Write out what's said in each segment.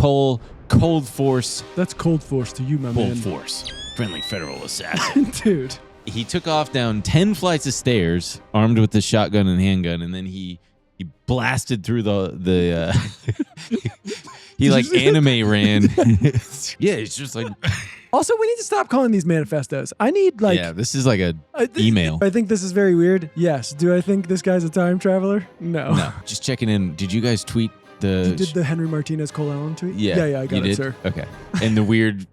Cold Force. That's Cold Force to you, my man. Cold Force. Friendly federal assassin. Dude. He took off down 10 flights of stairs, armed with the shotgun and handgun, and then he blasted through the he like anime ran. Yeah, it's just like. Also, we need to stop calling these manifestos. I need like. Yeah, this is like a email. I think this is very weird. Yes. Do I think this guy's a time traveler? No. No. Just checking in. Did you guys tweet the? You did the Henry Martinez Cole Allen tweet? Yeah. Yeah, I got it, sir. Okay. And the weird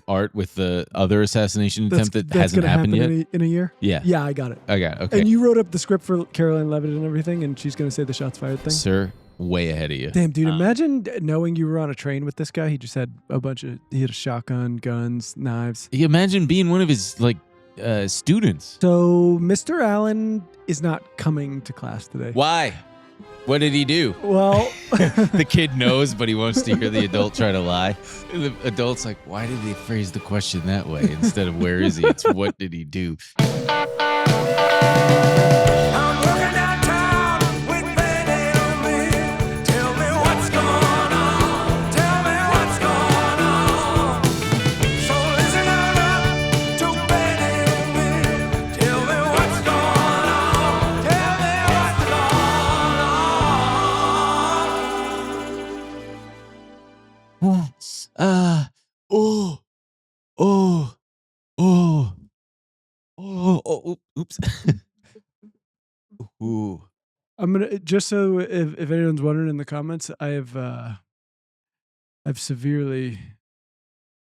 art with the other assassination attempt that hasn't happened yet in a year. Yeah. Yeah, I got it. I got it. Okay. And you wrote up the script for Caroline Levitt and everything, and she's gonna say the shots fired thing. Sir. Way ahead of you. Damn, dude, imagine knowing you were on a train with this guy. He just had he had a shotgun, guns, knives. You imagine being one of his students. So Mr. Allen is not coming to class today. Why? What did he do? Well, the kid knows, but he wants to hear the adult try to lie. And the adult's like, why did they phrase the question that way instead of where is he? It's what did he do? Oops. Ooh. I'm gonna just so if anyone's wondering in the comments, I've severely.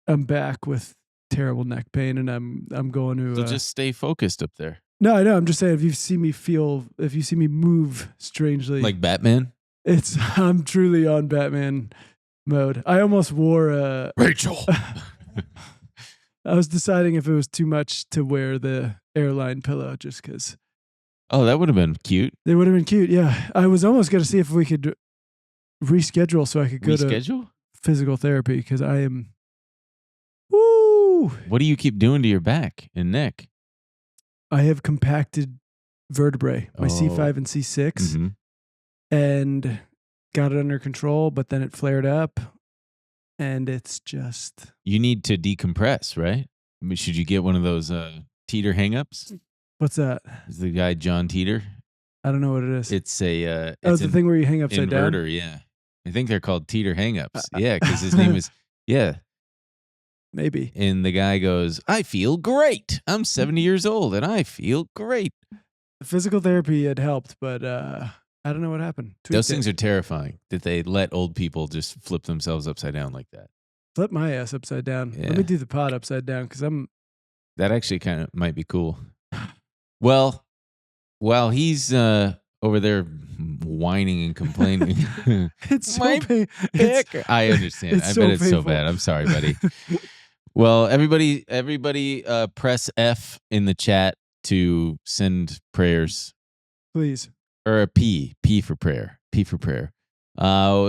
I'm back with terrible neck pain, and I'm going to. So just stay focused up there. No, I know. I'm just saying if you see me move strangely, like Batman. I'm truly on Batman mode. I almost wore Rachel. I was deciding if it was too much to wear the airline pillow just because. Oh, that would have been cute. They would have been cute, yeah. I was almost going to see if we could reschedule so I could go to physical therapy because I am. Woo! What do you keep doing to your back and neck? I have compacted vertebrae, my C5 and C6, and got it under control, but then it flared up. And it's just... You need to decompress, right? I mean, should you get one of those teeter hang-ups? What's that? Is the guy John Teeter? I don't know what it is. It's a... it's the thing where you hang upside down? Inverter, yeah. I think they're called teeter hang-ups. Yeah, because his name is... Yeah. Maybe. And the guy goes, I feel great. I'm 70 years old, and I feel great. Physical therapy had helped, but... I don't know what happened. Those things are terrifying that they let old people just flip themselves upside down like that. Flip my ass upside down. Yeah. Let me do the pod upside down because I'm... That actually kind of might be cool. Well, while he's over there whining and complaining. It's so painful. I understand. I bet it's so bad. I'm sorry, buddy. Well, everybody press F in the chat to send prayers. Please. Or a P for prayer. P for prayer.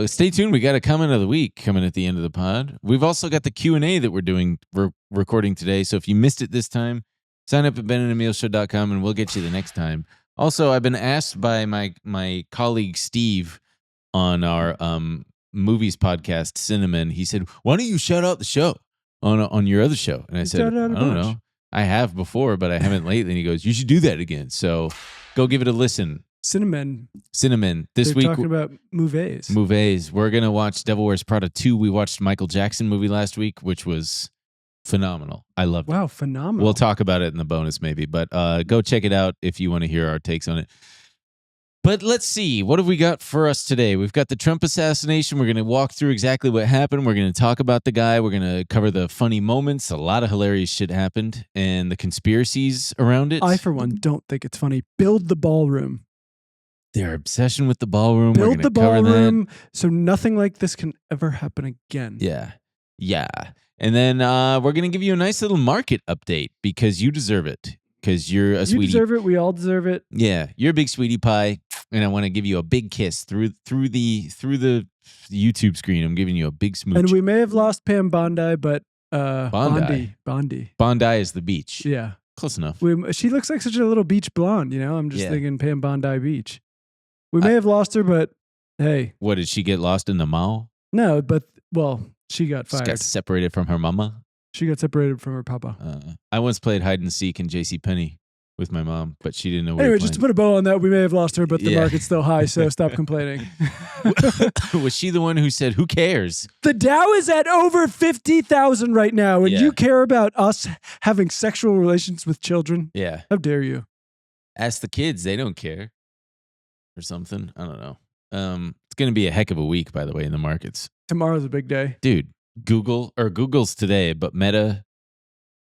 Stay tuned. We got a comment of the week coming at the end of the pod. We've also got the Q&A that we're recording today. So if you missed it this time, sign up at benandemilshow.com and we'll get you the next time. Also, I've been asked by my colleague Steve on our movies podcast, Cinnamon. He said, why don't you shout out the show on your other show? And I said, I don't know. I have before, but I haven't lately. And he goes, you should do that again. So go give it a listen. Cinnamon. This week, talking about movies. We're going to watch Devil Wears Prada 2. We watched Michael Jackson movie last week, which was phenomenal. I loved it. Wow, phenomenal. We'll talk about it in the bonus maybe, but go check it out if you want to hear our takes on it. But let's see. What have we got for us today? We've got the Trump assassination. We're going to walk through exactly what happened. We're going to talk about the guy. We're going to cover the funny moments. A lot of hilarious shit happened and the conspiracies around it. I, for one, don't think it's funny. Build the ballroom. Their obsession with the ballroom. Build the ballroom so nothing like this can ever happen again. Yeah. And then we're going to give you a nice little market update because you deserve it. Because you're a sweetie. You deserve it. We all deserve it. Yeah. You're a big sweetie pie. And I want to give you a big kiss through the YouTube screen. I'm giving you a big smooch. And we may have lost Pam Bondi, but Bondi. Bondi is the beach. Yeah. Close enough. She looks like such a little beach blonde, you know? I'm just thinking Pam Bondi Beach. We may have lost her, but hey. What, did she get lost in the mall? No, but she got She fired. got separated from her mama. She got separated from her papa. I once played hide and seek in JCPenney with my mom, but she didn't know we were Anyway, just to put a bow on that, we may have lost her, but the Yeah. market's still high, so stop complaining. Was she the one who said, "Who cares"? The Dow is at over 50,000 right now, and Yeah. you care about us having sexual relations with children? Yeah. How dare you? Ask the kids; they don't care, or something. I don't know. It's going to be a heck of a week, by the way, in the markets. Tomorrow's a big day. Dude, Google's today, but Meta,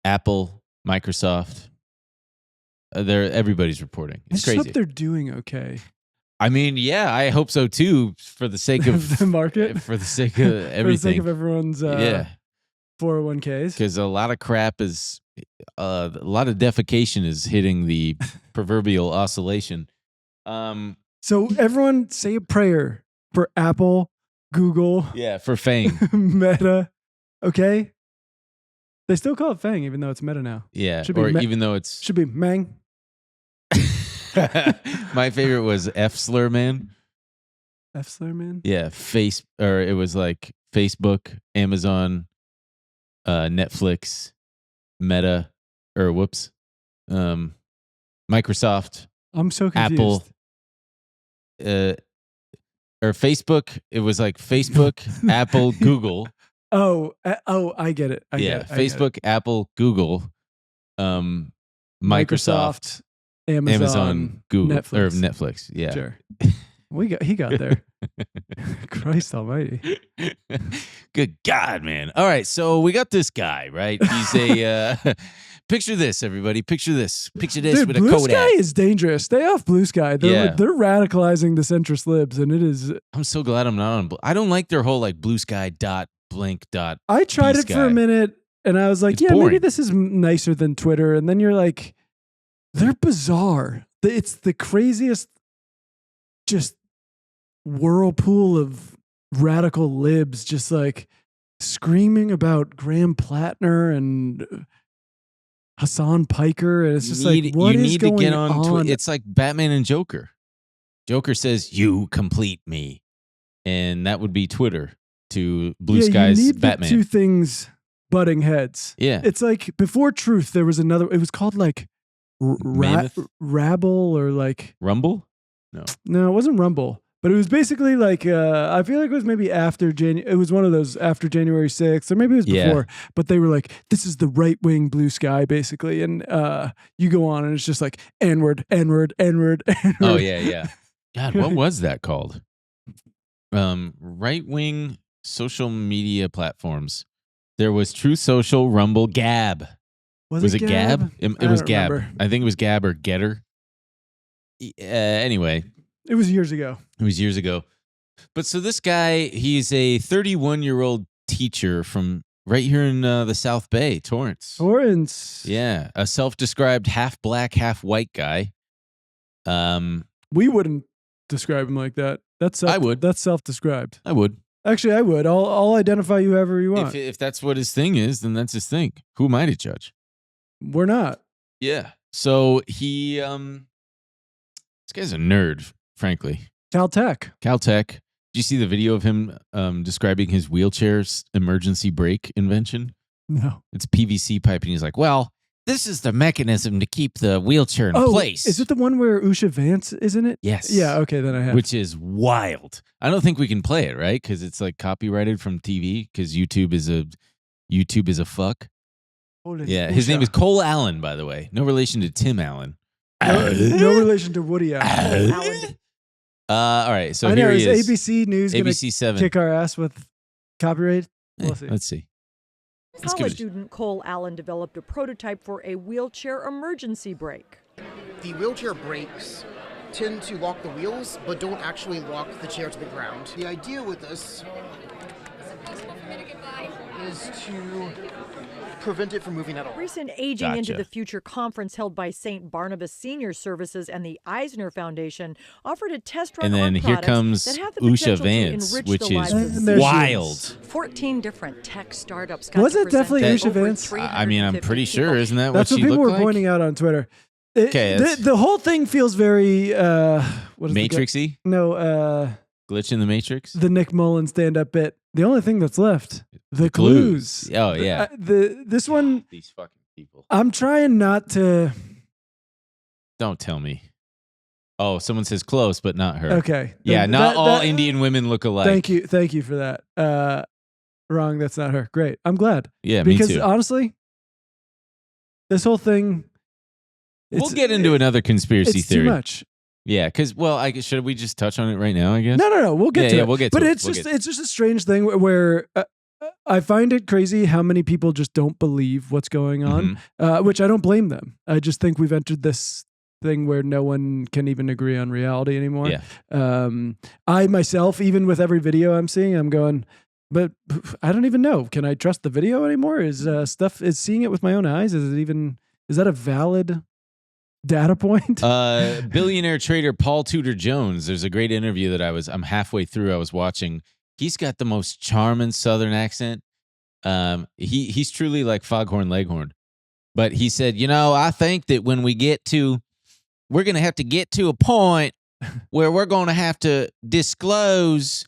Apple, Microsoft, everybody's reporting. It's I crazy. hope they're doing okay. I mean, yeah, I hope so too, for the sake of the market, for the sake of everything, for the sake of everyone's 401ks. Because a lot of crap is, a lot of defecation is hitting the proverbial oscillation. So everyone say a prayer for Apple, Google, Yeah, for Fang. Meta. Okay, they still call it Fang, even though it's Meta now. Yeah, Should be or even though it's Should be Mang. my favorite was F Slur Man. F Slur Man. Yeah, it was like Facebook, Amazon, Netflix, Meta, Microsoft, I'm so confused. Apple, or Facebook. It was like Facebook, Apple, Google. Oh, I get it. I get it. Facebook, Apple, Google, Microsoft, Amazon, Google, Netflix. or Netflix. Yeah, Sure. He got there. Christ almighty. Good God, man. All right, so we got this guy, right? He's a picture this, everybody. Picture this. Picture this Dude, with a Kodak. Bluesky is dangerous. Stay off Bluesky. They're radicalizing the centrist libs, and it is. I'm so glad I'm not on. I don't like their whole like Bluesky dot blank dot. I tried it for a minute, and I was like, It's maybe boring. this is nicer than Twitter. And then you're like, they're bizarre. It's the craziest, just whirlpool of radical libs, just like screaming about Graham Plattner and Hassan Piker, and it's just like, what is going to get on on? Twitter. It's like Batman and Joker. Joker says, "You complete me," and that would be Twitter to Blue Sky's you need Batman. The two things butting heads. Yeah, It's like before Truth, there was another. It was called like Mammoth? Rabble or like Rumble. no, it wasn't Rumble. But it was basically like, I feel like it was maybe after January. It was one of those after January 6th, or maybe it was before. But they were like, this is the right wing Blue Sky, basically. And you go on and it's just like, N-word, N-word, N-word, N-word. Oh, yeah. God, what was that called? Right wing social media platforms. There was True Social, Rumble, Gab. Was it Gab? It was Gab. Remember. I think it was Gab or Getter. Anyway. It was years ago. It was years ago. But so this guy, he's a 31-year-old teacher from right here in the South Bay, Torrance. Yeah, a self-described half black, half white guy. We wouldn't describe him like that. I would. That's self-described. I would. Actually, I would. I'll identify you however you want. If that's what his thing is, then that's his thing. Who am I to judge? We're not. Yeah. So he, this guy's a nerd, frankly. Caltech. Did you see the video of him describing his wheelchair's emergency brake invention? No. It's PVC pipe, and he's like, well, this is the mechanism to keep the wheelchair in place. Is it the one where Usha Vance is in it? Yes. Yeah, okay, then I have. Which is wild. I don't think we can play it, right? Because it's like copyrighted from TV, because YouTube is a fuck. Yeah, his name is Cole Allen, by the way. No relation to Tim Allen. No relation to Woody Allen. All right, so I know, here he is. ABC News going to ABC 7. kick our ass with copyright? We'll see. Let's see. College student Cole Allen developed a prototype for a wheelchair emergency brake. The wheelchair brakes tend to lock the wheels, but don't actually lock the chair to the ground. The idea with this is to prevent it from moving at all. Recent Aging into the Future conference held by St. Barnabas Senior Services and the Eisner Foundation offered a test run And then on here products comes that have the Usha potential to Vance, enrich which the lives is of wild. 14 different tech startups got Was to it definitely present Usha over Vance? I mean, I'm 350 pretty sure. people. Isn't that That's what what she people looked were like? pointing out on Twitter. Okay, the whole thing feels very what is Matrixy? No, Glitch in the Matrix. The Nick Mullen stand-up bit. The only thing that's left, the clues. Oh yeah. This one. These fucking people. I'm trying not to. Don't tell me. Oh, someone says close, but not her. Okay. Yeah, not all Indian women look alike. Thank you for that. Wrong. That's not her. Great. I'm glad. Yeah, me too. Because honestly, this whole thing. We'll get into another conspiracy theory. Too much. Yeah, because should we just touch on it right now? I guess. No. We'll get to it. Yeah, we'll get to it. But it's just a strange thing where I find it crazy how many people just don't believe what's going on, which I don't blame them. I just think we've entered this thing where no one can even agree on reality anymore. Yeah. I myself, even with every video I'm seeing, I'm going, but I don't even know. Can I trust the video anymore? Is seeing it with my own eyes? Is that a valid data point? Billionaire trader Paul Tudor Jones. There's a great interview that I'm halfway through. I was watching. He's got the most charming Southern accent. He's truly like Foghorn Leghorn. But he said, I think that when we're going to have to get to a point where we're going to have to disclose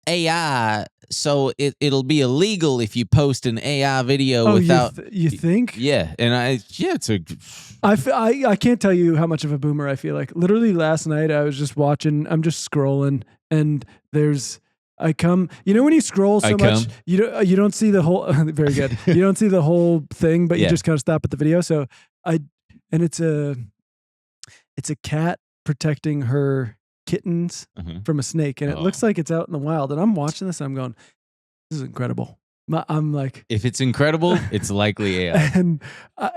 AI, so it'll be illegal if you post an AI video without. You think? Yeah, and it's a. I can't tell you how much of a boomer I feel like. Literally last night I was just watching. I'm just scrolling, and I come. When you scroll so much, you don't see the whole. Very good. You don't see the whole thing, but you just kind of stop at the video. So it's a cat protecting her kittens from a snake, and it looks like it's out in the wild. And I'm watching this, and I'm going, "This is incredible." I'm like, if it's incredible, it's likely AI. And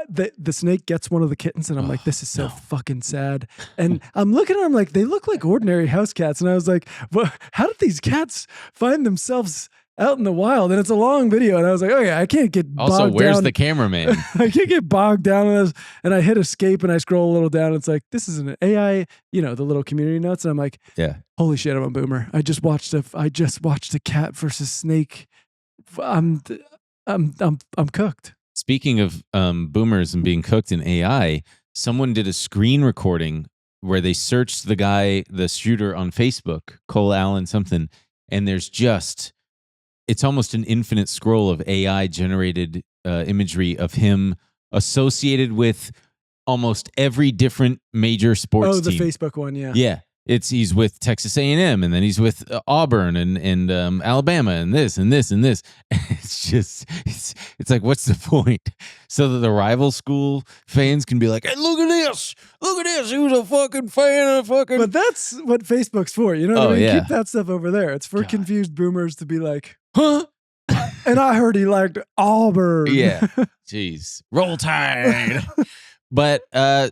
the snake gets one of the kittens, and I'm like, this is so fucking sad. And I'm looking at them like they look like ordinary house cats, and I was like, well, how did these cats find themselves out in the wild? And it's a long video, and I was like, okay, I can't get bogged also, where's down. the cameraman? I can't get bogged down in this. And I hit escape, and I scroll a little down. And it's like, this is an AI, the little community notes. And I'm like, yeah, holy shit, I'm a boomer. I just watched a cat versus snake. I'm cooked. Speaking of boomers and being cooked in AI, someone did a screen recording where they searched the shooter on Facebook, Cole Allen something, and it's almost an infinite scroll of AI generated imagery of him associated with almost every different major sports team. Oh, the Facebook one, yeah. Yeah. He's with Texas A&M, and then he's with Auburn and Alabama, and this and this and this. It's just it's like, what's the point? So that the rival school fans can be like, hey, look at this, who's a fucking fan of fucking. But that's what Facebook's for, you know what I mean? Yeah. Keep that stuff over there. It's for confused boomers to be like, huh? And I heard he liked Auburn. Yeah, jeez, Roll Tide. But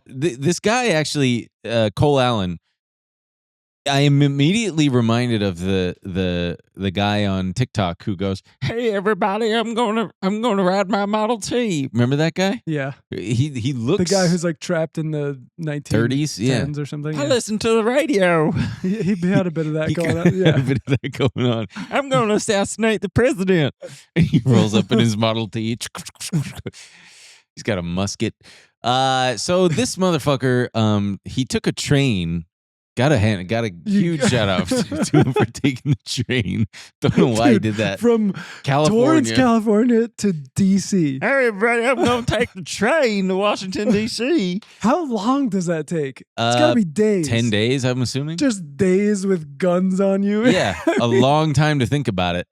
this guy actually, Cole Allen. I am immediately reminded of the guy on TikTok who goes, "Hey everybody, I'm gonna ride my Model T." Remember that guy? Yeah. He looks the guy who's like trapped in the 1930s or something. I listen to the radio. He had a bit of that going on. Yeah, a bit of that going on. I'm going to assassinate the president. And he rolls up in his Model T. He's got a musket. So this motherfucker, he took a train. Got a huge shout out to him for taking the train. Don't know why he did that. From Torrance, California to DC. Hey, everybody, I'm going to take the train to Washington, D.C. How long does that take? It's got to be days. 10 days, I'm assuming. Just days with guns on you. Yeah, a long time to think about it.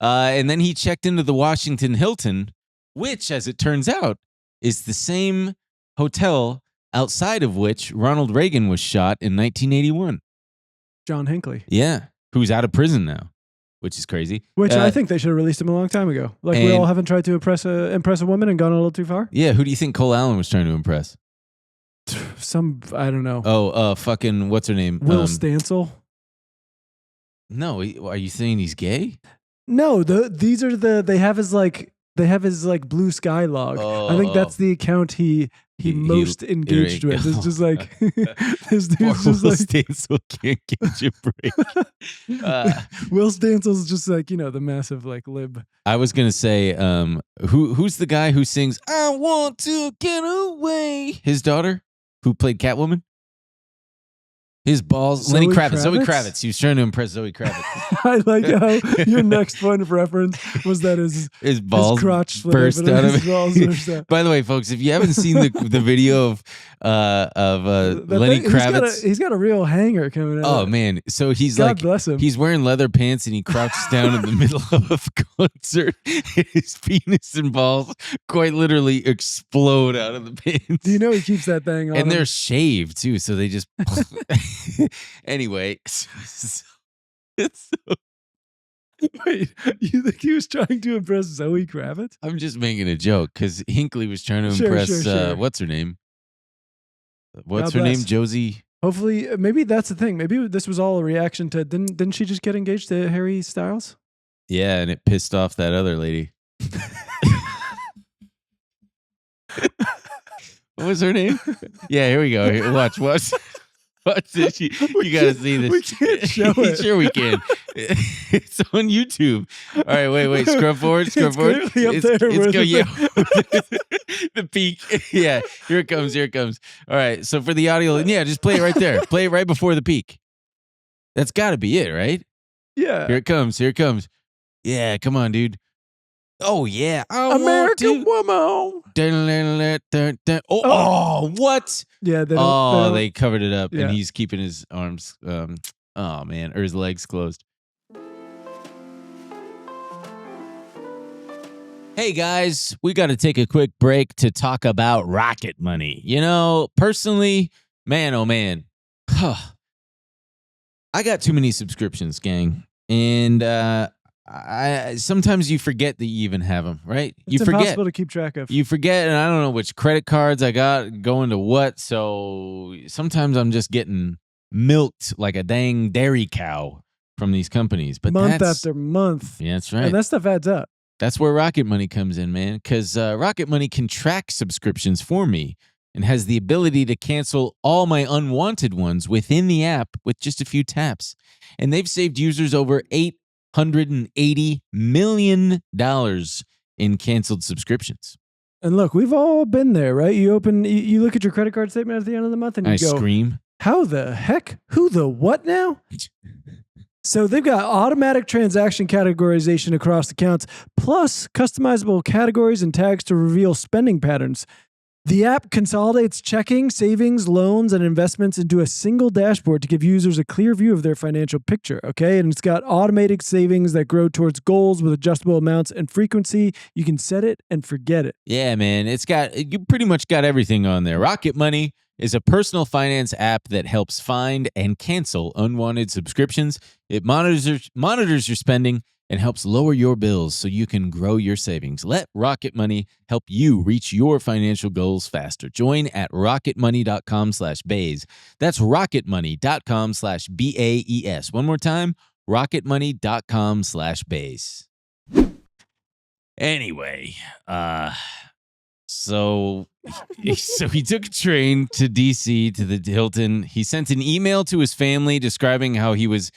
And then he checked into the Washington Hilton, which, as it turns out, is the same hotel outside of which Ronald Reagan was shot in 1981. John Hinckley. Yeah, who's out of prison now, which is crazy. Which I think they should have released him a long time ago. Like, we all haven't tried to impress a woman and gone a little too far? Yeah, who do you think Cole Allen was trying to impress? I don't know. Oh, fucking, what's her name? Will Stancil? No, are you saying he's gay? No, they have his Bluesky log. I think that's the account he most engaged with. It's just like this dude's just like Stancil can't catch a break. Will Stancil's just like, the massive like lib. I was gonna say, who's the guy who sings "I Want to Get Away"? His daughter, who played Catwoman. His balls. Zoe Lenny Kravitz. Zoe Kravitz? Kravitz. He was trying to impress Zoe Kravitz. I like how your next point of reference was that his balls his crotch burst out of his balls burst it. out. By the way, folks, if you haven't seen the video of Lenny Kravitz, he's got a real hanger coming out. oh man! So he's God like, bless him. he's wearing leather pants and he crouches down in the middle of a concert. His penis and balls quite literally explode out of the pants. Do you know he keeps that thing on? And they're him? shaved too, so they just. Anyway, it's so, Wait, you think he was trying to impress Zoe Kravitz? I'm just making a joke because Hinckley was trying to Sure, impress sure. what's her name? What's God her name? bless. Josie. Hopefully, maybe that's the thing. Maybe this was all a reaction to didn't she just get engaged to Harry Styles? Yeah, and it pissed off that other lady. What was her name? Yeah, here we go. Here, watch. Watch this. You got to see this. We can't show it. Sure we can. It's on YouTube. All right, wait. Scrub forward. It's clearly up there It's where yeah. The peak. Yeah, here it comes. All right, so for the audio, yeah, just play it right there. Play it right before the peak. That's got to be it, right? Yeah. Here it comes. Yeah, come on, dude. Oh, yeah. American woman. Oh, what? Yeah. They covered it up, Yeah. and he's keeping his arms, oh, man, or his legs closed. Hey, guys, we got to take a quick break to talk about Rocket Money. You know, personally, man, oh, man, I got too many subscriptions, gang, and I sometimes you forget that you even have them, right? It's you forget. impossible to keep track of. You forget, and I don't know which credit cards I got going to what. So sometimes I'm just getting milked like a dang dairy cow from these companies. But month after month. Yeah, that's right. And that stuff adds up. That's where Rocket Money comes in, man. Because Rocket Money can track subscriptions for me and has the ability to cancel all my unwanted ones within the app with just a few taps. And they've saved users over $880 million in canceled subscriptions. And look, we've all been there, right? You look at your credit card statement at the end of the month and you go, scream. How the heck? Who the what now? So they've got automatic transaction categorization across accounts, plus customizable categories and tags to reveal spending patterns. The app consolidates checking, savings, loans, and investments into a single dashboard to give users a clear view of their financial picture, okay? And it's got automated savings that grow towards goals with adjustable amounts and frequency. You can set it and forget it. Yeah, man. You pretty much got everything on there. Rocket Money is a personal finance app that helps find and cancel unwanted subscriptions. It monitors your spending and helps lower your bills so you can grow your savings. Let Rocket Money help you reach your financial goals faster. Join at rocketmoney.com/Baze. That's rocketmoney.com/BAES. One more time, rocketmoney.com/Baze. Anyway, so he took a train to DC to the Hilton. He sent an email to his family describing how he was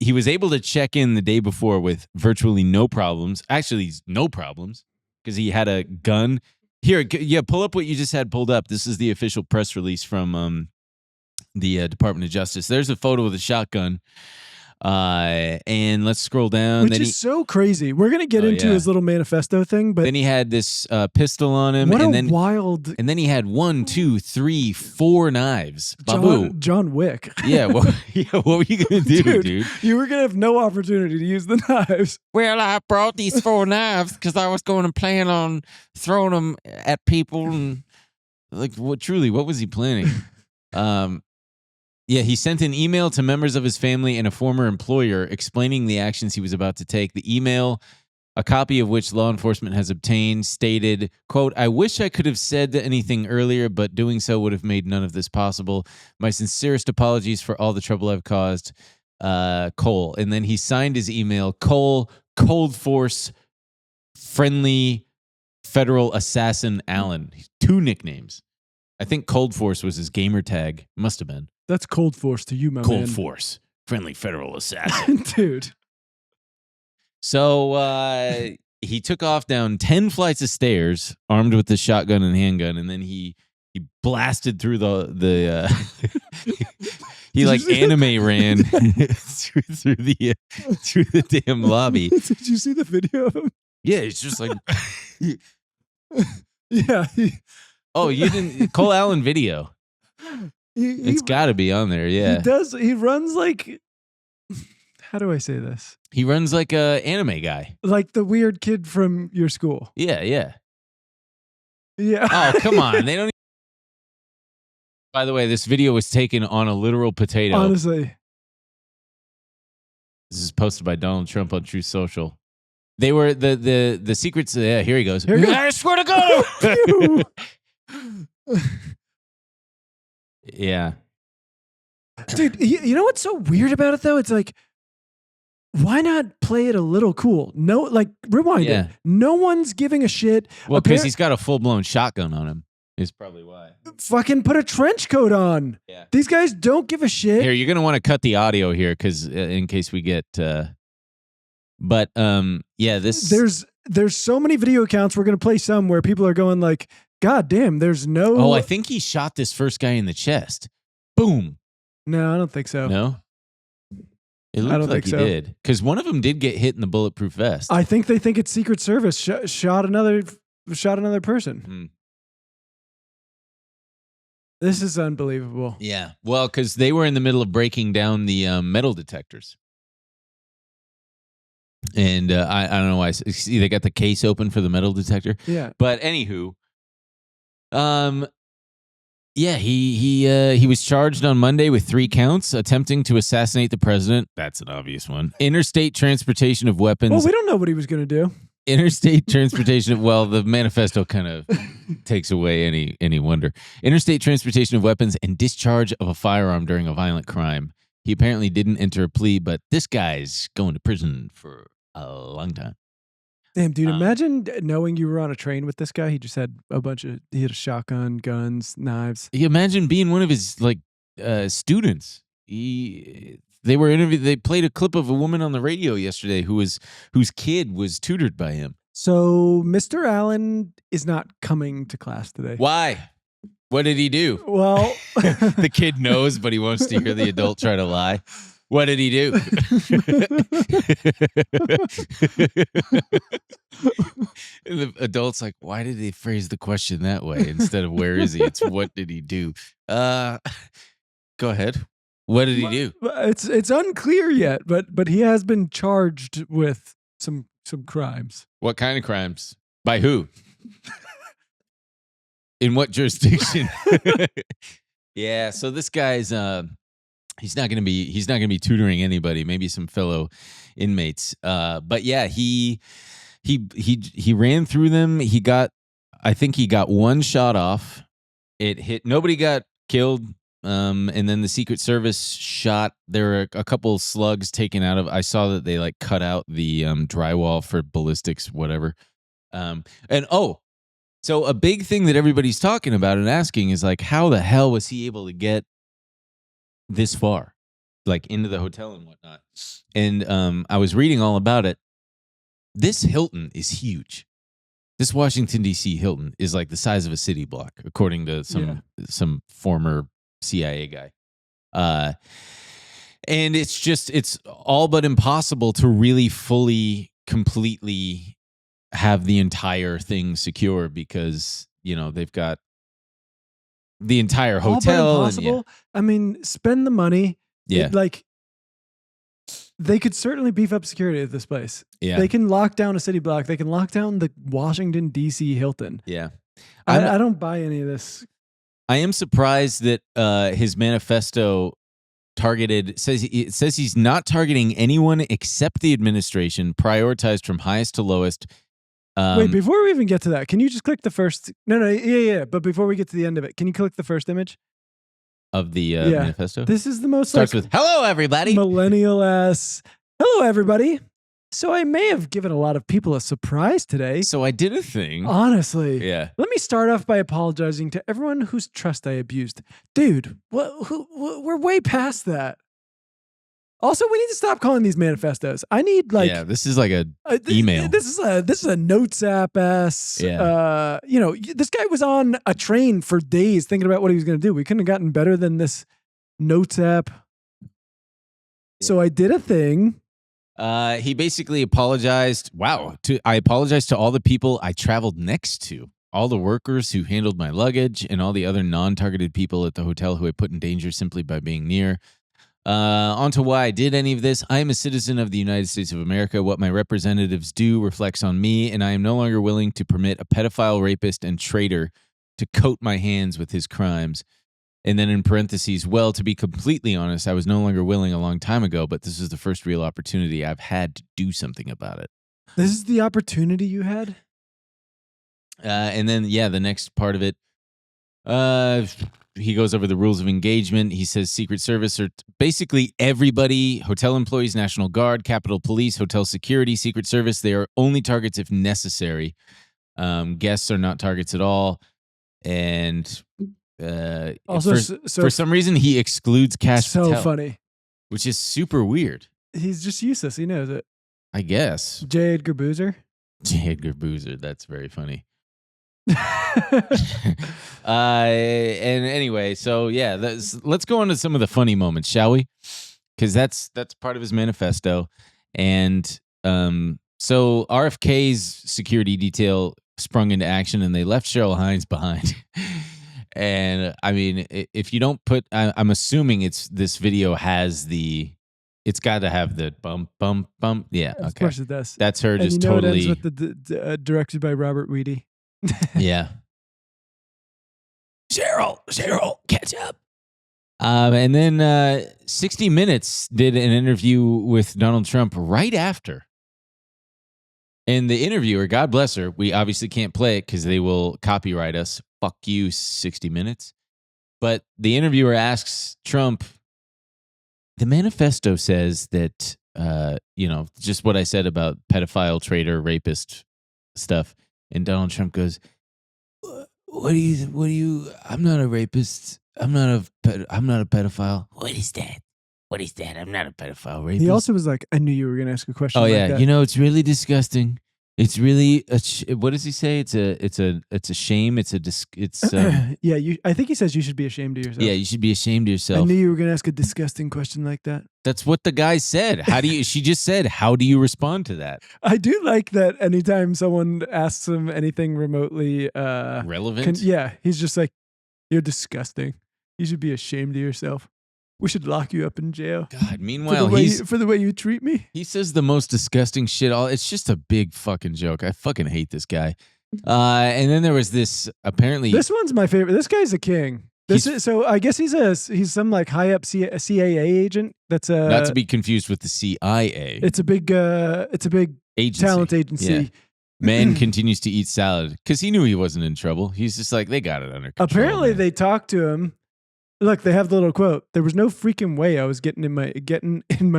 able to check in the day before with virtually no problems. Actually, no problems because he had a gun. Here, yeah, pull up what you just had pulled up. This is the official press release from the Department of Justice. There's a photo of the shotgun. And let's scroll down. Which is so crazy. We're going to get into his little manifesto thing, but then he had this pistol on him. What and a then wild. And then he had 1, 2, 3, 4 knives. Babu. John Wick. Yeah, what were you going to do, dude? You were going to have no opportunity to use the knives. Well, I brought these 4 knives because I was going to plan on throwing them at people. And what was he planning? Yeah, he sent an email to members of his family and a former employer explaining the actions he was about to take. The email, a copy of which law enforcement has obtained, stated, quote, "I wish I could have said anything earlier, but doing so would have made none of this possible. My sincerest apologies for all the trouble I've caused, Cole." And then he signed his email, Cole, Cold Force, Friendly Federal Assassin Allen. 2 nicknames. I think Cold Force was his gamer tag. Must have been. That's Cold Force to you, my man. Cold Force, Friendly Federal Assassin. Dude. So he took off down 10 flights of stairs, armed with the shotgun and handgun, and then he blasted through the He like anime ran through the damn lobby. Did you see the video of him? Yeah, it's just like Yeah. oh, you didn't Cole Allen video. It's got to be on there. Yeah, he does. He runs like. How do I say this? He runs like a anime guy, like the weird kid from your school. Yeah. Yeah. Oh, come on! They don't. By the way, this video was taken on a literal potato. Honestly, this is posted by Donald Trump on Truth Social. They were the secrets. Yeah, here he goes. Here I swear to God. Yeah. Dude, you know what's so weird about it though? It's like, why not play it a little cool? No, like rewind it. No one's giving a shit. Well, because he's got a full-blown shotgun on him. Is probably why. Fucking put a trench coat on. Yeah. These guys don't give a shit. Here, you're gonna want to cut the audio here because in case we get. But yeah, this there's so many video accounts. We're gonna play some where people are going like, God damn, there's no. Oh, I think he shot this first guy in the chest. Boom. No, I don't think so. No. It looked like he did because one of them did get hit in the bulletproof vest. I think they think it's Secret Service shot another person. Hmm. This is unbelievable. Yeah. Well, because they were in the middle of breaking down the metal detectors. And I don't know why. See, they got the case open for the metal detector. Yeah. But anywho, yeah, he was charged on Monday with 3 counts, attempting to assassinate the president. That's an obvious one. Interstate transportation of weapons. Well, we don't know what he was going to do. Interstate transportation of, well, the manifesto kind of takes away any wonder. Interstate transportation of weapons and discharge of a firearm during a violent crime. He apparently didn't enter a plea, but this guy's going to prison for a long time. Damn, dude, imagine knowing you were on a train with this guy. He just had he had a shotgun, guns, knives. You imagine being one of his like students. They were interviewed. They played a clip of a woman on the radio yesterday whose kid was tutored by him. So Mr. Allen is not coming to class today. Why? What did he do? Well, the kid knows, but he wants to hear the adult try to lie. What did he do? And the adult's like, why did they phrase the question that way instead of where is he? It's what did he do? Go ahead. What did he do? It's unclear yet, but he has been charged with some crimes. What kind of crimes? By who? In what jurisdiction? Yeah, so this guy's he's not gonna be tutoring anybody, maybe some fellow inmates. But yeah, he ran through them. I think he got one shot off. It hit, nobody got killed. And then the Secret Service shot. There were a couple slugs taken out of. I saw that they like cut out the drywall for ballistics, whatever. So a big thing that everybody's talking about and asking is like, how the hell was he able to get this far, like into the hotel and whatnot? And I was reading all about it. This Hilton is huge. This Washington, D.C. Hilton is like the size of a city block, according to some former CIA guy. And it's all but impossible to really fully, completely have the entire thing secure because, they've got the entire hotel. All but impossible. I mean, spend the money. Yeah. They could certainly beef up security at this place. Yeah. They can lock down a city block. They can lock down the Washington, D.C. Hilton. Yeah. I don't buy any of this. I am surprised that his manifesto says he's not targeting anyone except the administration, prioritized from highest to lowest. Wait, before we even get to that, can you just click the first? No, yeah. But before we get to the end of it, can you click the first image of the manifesto? This is the most starts with "Hello, everybody." Millennial ass. Hello, everybody. So I may have given a lot of people a surprise today. So I did a thing. Honestly. Yeah. Let me start off by apologizing to everyone whose trust I abused. Dude, we're way past that. Also, we need to stop calling these manifestos. I need this is like a email. This is a notes app ass. Yeah. This guy was on a train for days thinking about what he was going to do. We couldn't have gotten better than this notes app. So I did a thing. He basically apologized. Wow. I apologize to all the people I traveled next to, all the workers who handled my luggage, and all the other non-targeted people at the hotel who I put in danger simply by being near. On to why I did any of this. I am a citizen of the United States of America. What my representatives do reflects on me, and I am no longer willing to permit a pedophile, rapist, and traitor to coat my hands with his crimes. And then in parentheses, well, to be completely honest, I was no longer willing a long time ago, but this is the first real opportunity I've had to do something about it. This is the opportunity you had? And then, the next part of it, he goes over the rules of engagement. He says Secret Service or basically everybody, hotel employees, National Guard, Capitol Police, hotel security, Secret Service, they are only targets if necessary. Guests are not targets at all. And also, for some reason, he excludes Cash Patel. Funny. Which is super weird. He's just useless. He knows it. I guess. J. Edgar Boozer? J. Edgar Boozer. That's very funny. And anyway, so let's go on to some of the funny moments, shall we? Because that's part of his manifesto. And so RFK's security detail sprung into action, and they left Cheryl Hines behind. And I mean, if you don't put, I'm assuming this video has it's got to have the bump, bump, bump. Yeah, of course it does. That's her just and totally. It ends with the directed by Robert Weedy. Yeah. Cheryl, catch up. And then 60 Minutes did an interview with Donald Trump right after. And the interviewer, God bless her, we obviously can't play it because they will copyright us. Fuck you, 60 Minutes. But the interviewer asks Trump, the manifesto says that, just what I said about pedophile, traitor, rapist stuff. And Donald Trump goes, what do you, I'm not a rapist. I'm not a pedophile. What is that? I'm not a pedophile rapist. He also was like, I knew you were going to ask a question like that. It's really disgusting. It's really what does he say? It's a shame. I think he says you should be ashamed of yourself. Yeah, you should be ashamed of yourself. I knew you were going to ask a disgusting question like that. That's what the guy said. She just said, how do you respond to that? I do like that anytime someone asks him anything remotely relevant. He's just like, you're disgusting. You should be ashamed of yourself. We should lock you up in jail. God, meanwhile, for the way you treat me. He says the most disgusting shit. It's just a big fucking joke. I fucking hate this guy. And then there was this, apparently. This one's my favorite. This guy's a king. So I guess he's some like high up CIA agent. That's not to be confused with the CIA. It's a big agency. Talent agency. Yeah. Man continues to eat salad because he knew he wasn't in trouble. He's just like, they got it under control. Apparently, they talked to him. Look, they have the little quote. There was no freaking way I was getting in my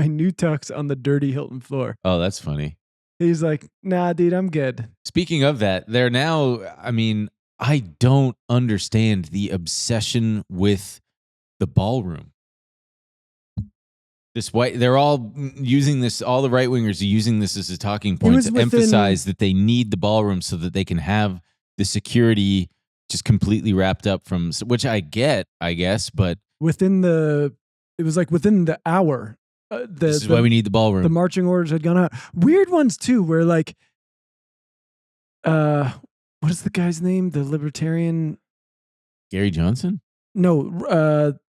new tux on the dirty Hilton floor. Oh, that's funny. He's like, nah, dude, I'm good. Speaking of that, they're now, I don't understand the obsession with the ballroom. They're all using this, all the right wingers are using this as a talking point to emphasize that they need the ballroom so that they can have the security just completely wrapped up from, which I get, I guess, but within the hour. This is why we need the ballroom. The marching orders had gone out. Weird ones too, where like, what is the guy's name? The libertarian, Gary Johnson? No,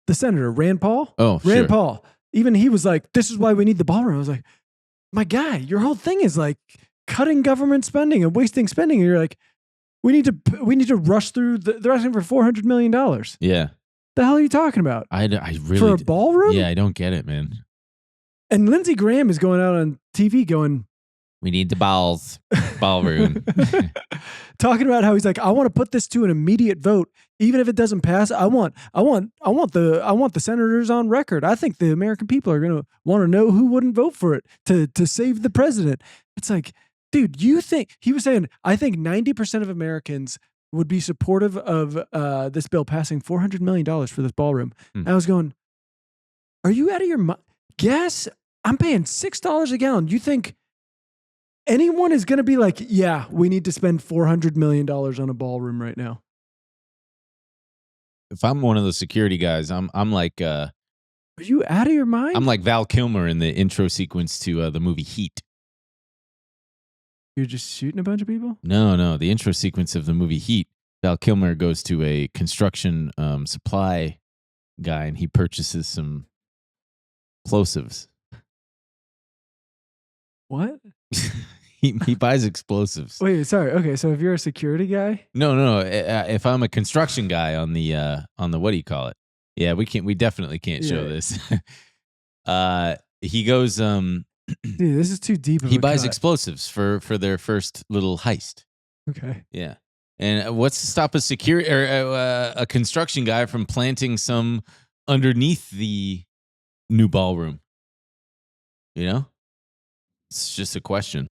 the senator, Rand Paul. Oh, Rand Paul. Even he was like, "This is why we need the ballroom." I was like, "My guy, your whole thing is like cutting government spending and wasting spending." And you're like, We need to rush through. They're asking for $400 million. Yeah. The hell are you talking about? I really for a ballroom? Yeah, I don't get it, man. And Lindsey Graham is going out on TV going, we need the ballroom. Talking about how he's like, I want to put this to an immediate vote, even if it doesn't pass. I want the senators on record. I think the American people are going to want to know who wouldn't vote for it to save the president. It's like, dude, you think he was saying, I think 90% of Americans would be supportive of this bill passing $400 million for this ballroom. And I was going, are you out of your mind? Gas, I'm paying $6 a gallon. You think anyone is going to be like, yeah, we need to spend $400 million on a ballroom right now? If I'm one of the security guys, I'm like, Are you out of your mind? I'm like Val Kilmer in the intro sequence to the movie Heat. You're just shooting a bunch of people? No. The intro sequence of the movie Heat, Val Kilmer goes to a construction supply guy and he purchases some explosives. What? He buys explosives. Wait, sorry. Okay, so if you're a security guy? No. If I'm a construction guy on the what do you call it? Yeah, we definitely can't show this. He goes Dude, this is too deep of he a buys cut. explosives for their first little heist. Okay. Yeah. And what's to stop a security or a construction guy from planting some underneath the new ballroom? You know? It's just a question.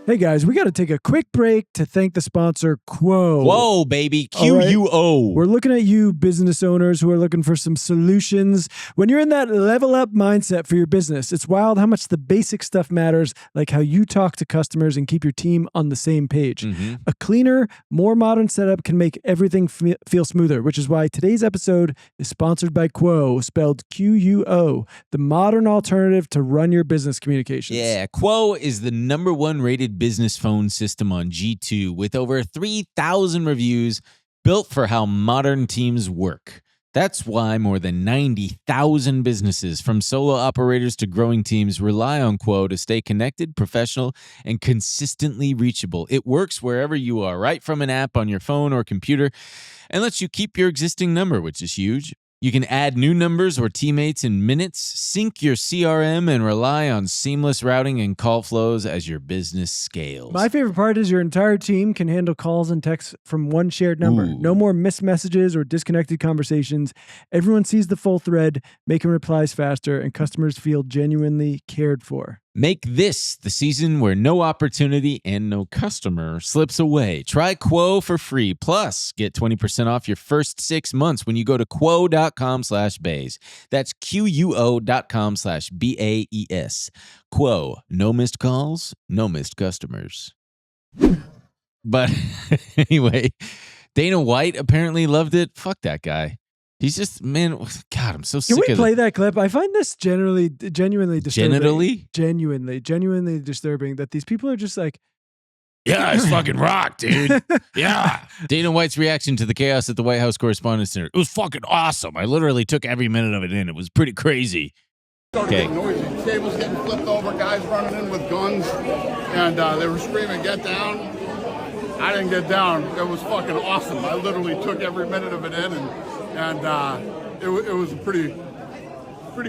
Hey guys, we got to take a quick break to thank the sponsor, Quo. Whoa, baby. All right. QUO. We're looking at you, business owners who are looking for some solutions. When you're in that level up mindset for your business, it's wild how much the basic stuff matters, like how you talk to customers and keep your team on the same page. Mm-hmm. A cleaner, more modern setup can make everything feel smoother, which is why today's episode is sponsored by Quo, spelled QUO, the modern alternative to run your business communications. Yeah, Quo is the #1 rated business phone system on G2 with over 3,000 reviews built for how modern teams work. That's why more than 90,000 businesses, from solo operators to growing teams, rely on Quo to stay connected, professional, and consistently reachable. It works wherever you are, right from an app on your phone or computer, and lets you keep your existing number, which is huge. You can add new numbers or teammates in minutes, sync your CRM, and rely on seamless routing and call flows as your business scales. My favorite part is your entire team can handle calls and texts from one shared number. Ooh. No more missed messages or disconnected conversations. Everyone sees the full thread, making replies faster, and customers feel genuinely cared for. Make this the season where no opportunity and no customer slips away. Try Quo for free. Plus, get 20% off your first 6 months when you go to quo.com/bays. That's QUO.com/BAES. Quo. No missed calls, no missed customers. But anyway, Dana White apparently loved it. Fuck that guy. He's just, man, God, I'm so sick Can of we play that clip? I find this genuinely disturbing. Genuinely disturbing that these people are just like, yeah, it's fucking rock, dude. Yeah. Dana White's reaction to the chaos at the White House Correspondents' Center. It was fucking awesome. I literally took every minute of it in. It was pretty crazy. Okay. Noisy. Tables getting flipped over, guys running in with guns, and they were screaming, "Get down!" I didn't get down. It was fucking awesome. I literally took every minute of it in, and it was a pretty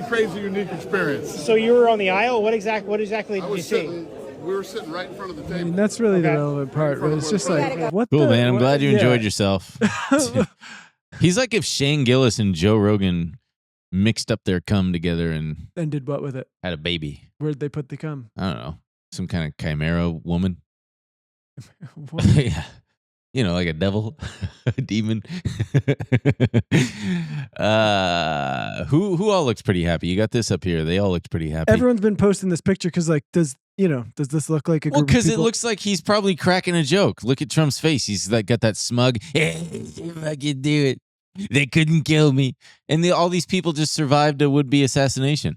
crazy, unique experience. So you were on the aisle. What exactly did you see? We were sitting right in front of the table. I mean, that's really the relevant part, but it's just like, what Cool, the? man. I'm what- glad you yeah. enjoyed yourself. He's like if Shane Gillis and Joe Rogan mixed up their cum together and And did what with it? had a baby. Where'd they put the cum? I don't know. Some kind of chimera woman. What? Yeah. You know, like a devil, a demon. Who all looks pretty happy? You got this up here. They all looked pretty happy. Everyone's been posting this picture because, like, does this look like a Well, group of because it people? looks like he's probably cracking a joke. Look at Trump's face. He's like got that smug. If I could do it, they couldn't kill me. And all these people just survived a would-be assassination.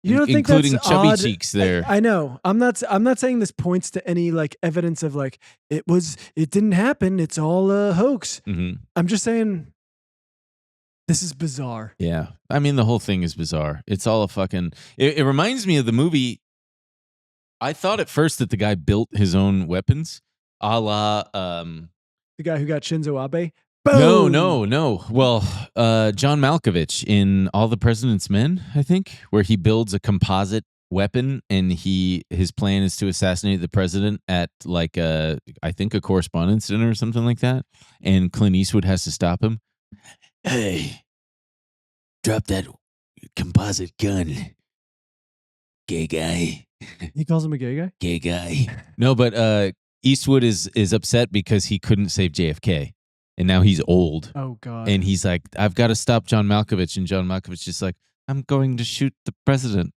You don't think including that's chubby odd? cheeks there. I know. I'm not saying this points to any like evidence of like it didn't happen. It's all a hoax. Mm-hmm. I'm just saying this is bizarre. Yeah. I mean, the whole thing is bizarre. It's all a fucking... It reminds me of the movie... I thought at first that the guy built his own weapons, a la... The guy who got Shinzo Abe. No. Boom! Well, John Malkovich in All the President's Men, I think, where he builds a composite weapon and his plan is to assassinate the president at like I think a correspondence dinner or something like that. And Clint Eastwood has to stop him. Hey, drop that composite gun, gay guy. He calls him a gay guy. Gay guy. No, but Eastwood is upset because he couldn't save JFK. And now he's old. Oh God. And he's like, I've got to stop John Malkovich. And John Malkovich is like, I'm going to shoot the president.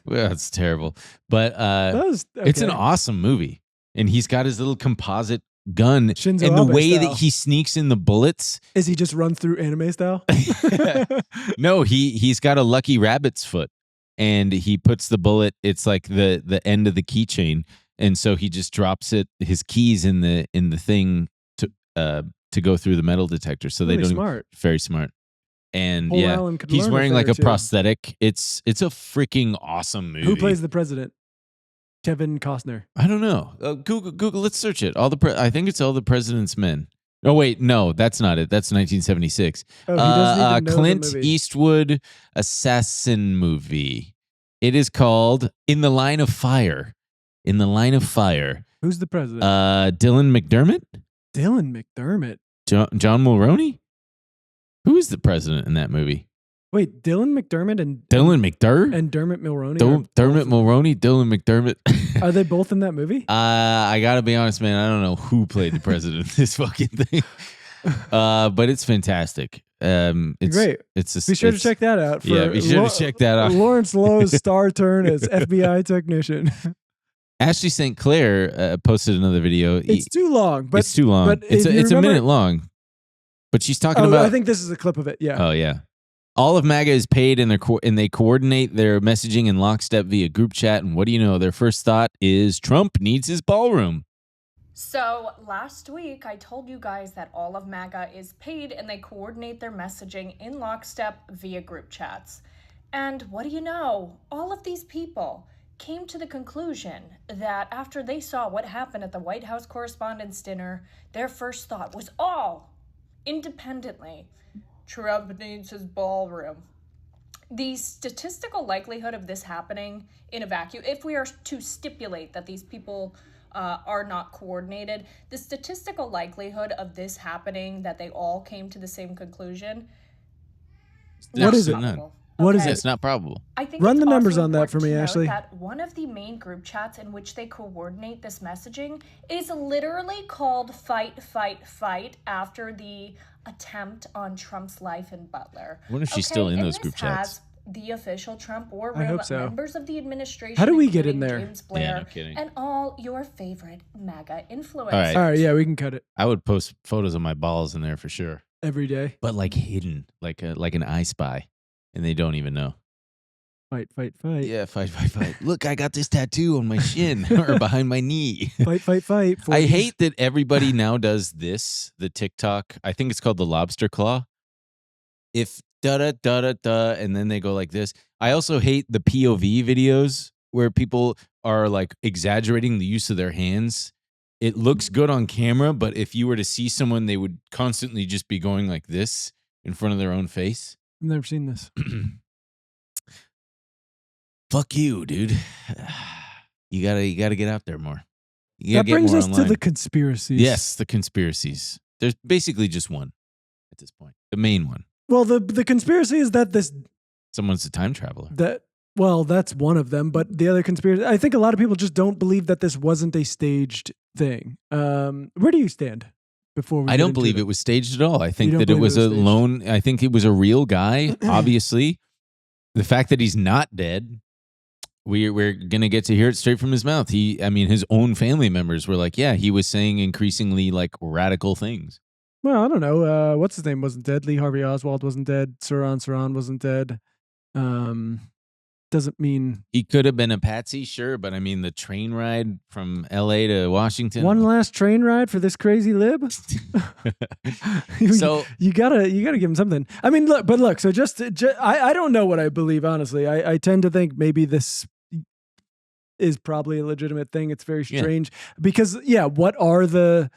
Well, that's terrible. But That was, okay. it's an awesome movie. And he's got his little composite gun, Shinzo and the Abe way style. that he sneaks in the bullets. Is he just run through anime style? No, he's got a lucky rabbit's foot, and he puts the bullet. It's like the end of the keychain, and so he just drops his keys in the thing to go through the metal detector. So Really they don't smart. very smart. And Paul Allen could he's learn a wearing thing like or a two. prosthetic. It's a freaking awesome movie. Who plays the president? Kevin Costner. I don't know. Google. Let's search it. I think it's All the President's Men. Oh wait, no, that's not it. That's 1976. Oh, he doesn't even know Clint the movie. Eastwood assassin movie. It is called In the Line of Fire. In the Line of Fire. Who's the president? Dylan McDermott. Dylan McDermott. John Mulroney. Who is the president in that movie? Wait, Dylan McDermott and Dermot Mulroney. Dermot Mulroney. Dylan McDermott. Are they both in that movie? I gotta be honest, man. I don't know who played the president in this fucking thing, but it's fantastic. It's great. Be Be sure to check that out. Be sure to check that out. Lawrence Lowe's star turn as FBI technician. Ashley St. Clair posted another video. It's too long, but it's too long. But It's a minute long. But she's talking about. I think this is a clip of it. Yeah. Oh yeah. All of MAGA is paid, and they coordinate their messaging in lockstep via group chat. And what do you know? Their first thought is Trump needs his ballroom. So last week, I told you guys that all of MAGA is paid, and they coordinate their messaging in lockstep via group chats. And what do you know? All of these people came to the conclusion that after they saw what happened at the White House Correspondents' Dinner, their first thought was all independently, Trump needs his ballroom. The statistical likelihood of this happening in a vacuum, if we are to stipulate that these people are not coordinated, the statistical likelihood of this happening, that they all came to the same conclusion, What is it? probable. What is Okay? it? It's not probable. I think Run it's the numbers also on that for me, important to note Ashley. That one of the main group chats in which they coordinate this messaging is literally called Fight, Fight, Fight after the attempt on Trump's life in Butler. I wonder if she's still in and those this group chats. has the official Trump war I room, hope so. members of the administration, How do we get in including there? James Blair, Yeah, no kidding. and all your favorite MAGA influencers. All right. All right. Yeah, we can cut it I would post photos of my balls in there for sure, every day. but like hidden, like an I Spy, and they don't even know. Fight, fight, fight. Yeah, fight. Look, I got this tattoo on my shin or behind my knee. Fight, fight, fight. I hate that everybody now does this, the TikTok. I think it's called the lobster claw. If da-da-da-da-da, and then they go like this. I also hate the POV videos where people are like exaggerating the use of their hands. It looks good on camera, but if you were to see someone, they would constantly just be going like this in front of their own face. I've never seen this. Fuck you, dude. You gotta get out there more. You That gotta get brings more us to online. the conspiracies. Yes, the conspiracies. There's basically just one at this point. The main one. Well, the conspiracy is that Someone's a time traveler. that's one of them. But the other conspiracy, I think a lot of people just don't believe that this wasn't a staged thing. Where do you stand? Before we I don't believe it was staged at all. I think don't that it believe was it a was staged? lone. I think it was a real guy. Obviously, the fact that he's not dead, we're gonna get to hear it straight from his mouth. His own family members were like, yeah, he was saying increasingly like radical things. Well, I don't know. What's his name wasn't dead. Lee Harvey Oswald wasn't dead. Saran wasn't dead. Doesn't mean He could have been a patsy, sure, but I mean the train ride from L.A. to Washington. one last train ride for this crazy lib. So you gotta give him something. I mean, look. So I don't know what I believe. Honestly, I tend to think maybe this is probably a legitimate thing. It's very strange because what are the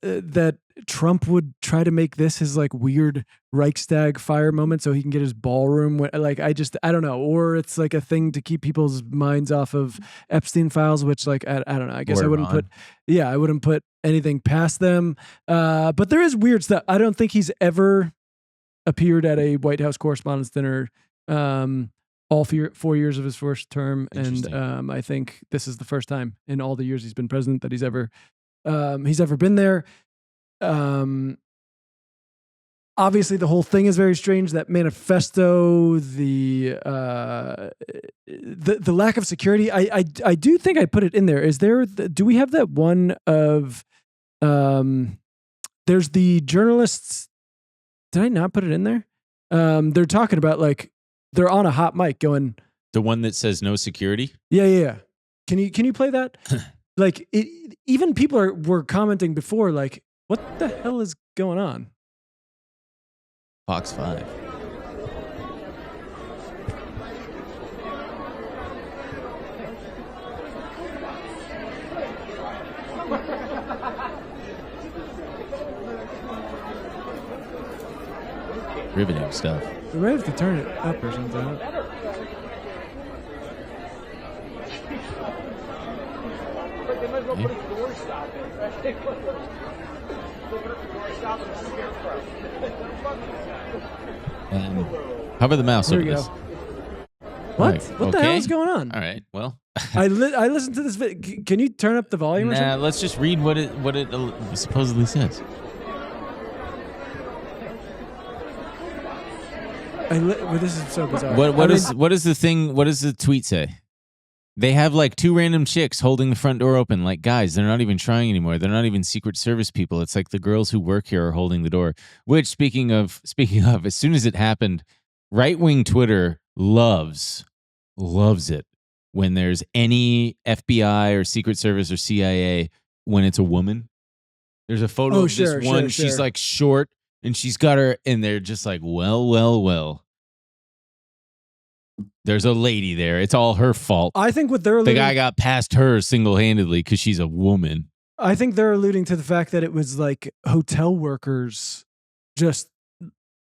that Trump would try to make this his like weird Reichstag fire moment so he can get his ballroom. Like I don't know, or it's like a thing to keep people's minds off of Epstein files, which like I don't know. I guess Or I wouldn't Iran. I wouldn't put anything past them. But there is weird stuff. I don't think he's ever appeared at a White House Correspondents' Dinner. All 4 years of his first term, and I think this is the first time in all the years he's been president that he's ever been there. Obviously, the whole thing is very strange. That manifesto, the lack of security. I do think I put it in there. Do we have that one of There's the journalists. Did I not put it in there? They're talking about like they're on a hot mic going. The one that says no security? Yeah. Can you play that? Like even people were commenting before, like, what the hell is going on? Fox 5. Riveting stuff. We might have to turn it up or something. How about the mouse There over we this? go. What? Right, What the hell is going on? All right. Well, I listened to this video. Can you turn up the volume or nah, something? let's just read what it supposedly says. Well, this is so bizarre. What does the tweet say? They have like two random chicks holding the front door open. Like, guys, they're not even trying anymore. They're not even Secret Service people. It's like the girls who work here are holding the door. Which, speaking of, as soon as it happened, right-wing Twitter loves it when there's any FBI or Secret Service or CIA when it's a woman. There's a photo of this one. She's like short and she's got her, and they're just like, well. There's a lady there. It's all her fault. I think what they're alluding, the guy got past her single-handedly because she's a woman. I think they're alluding to the fact that it was like hotel workers just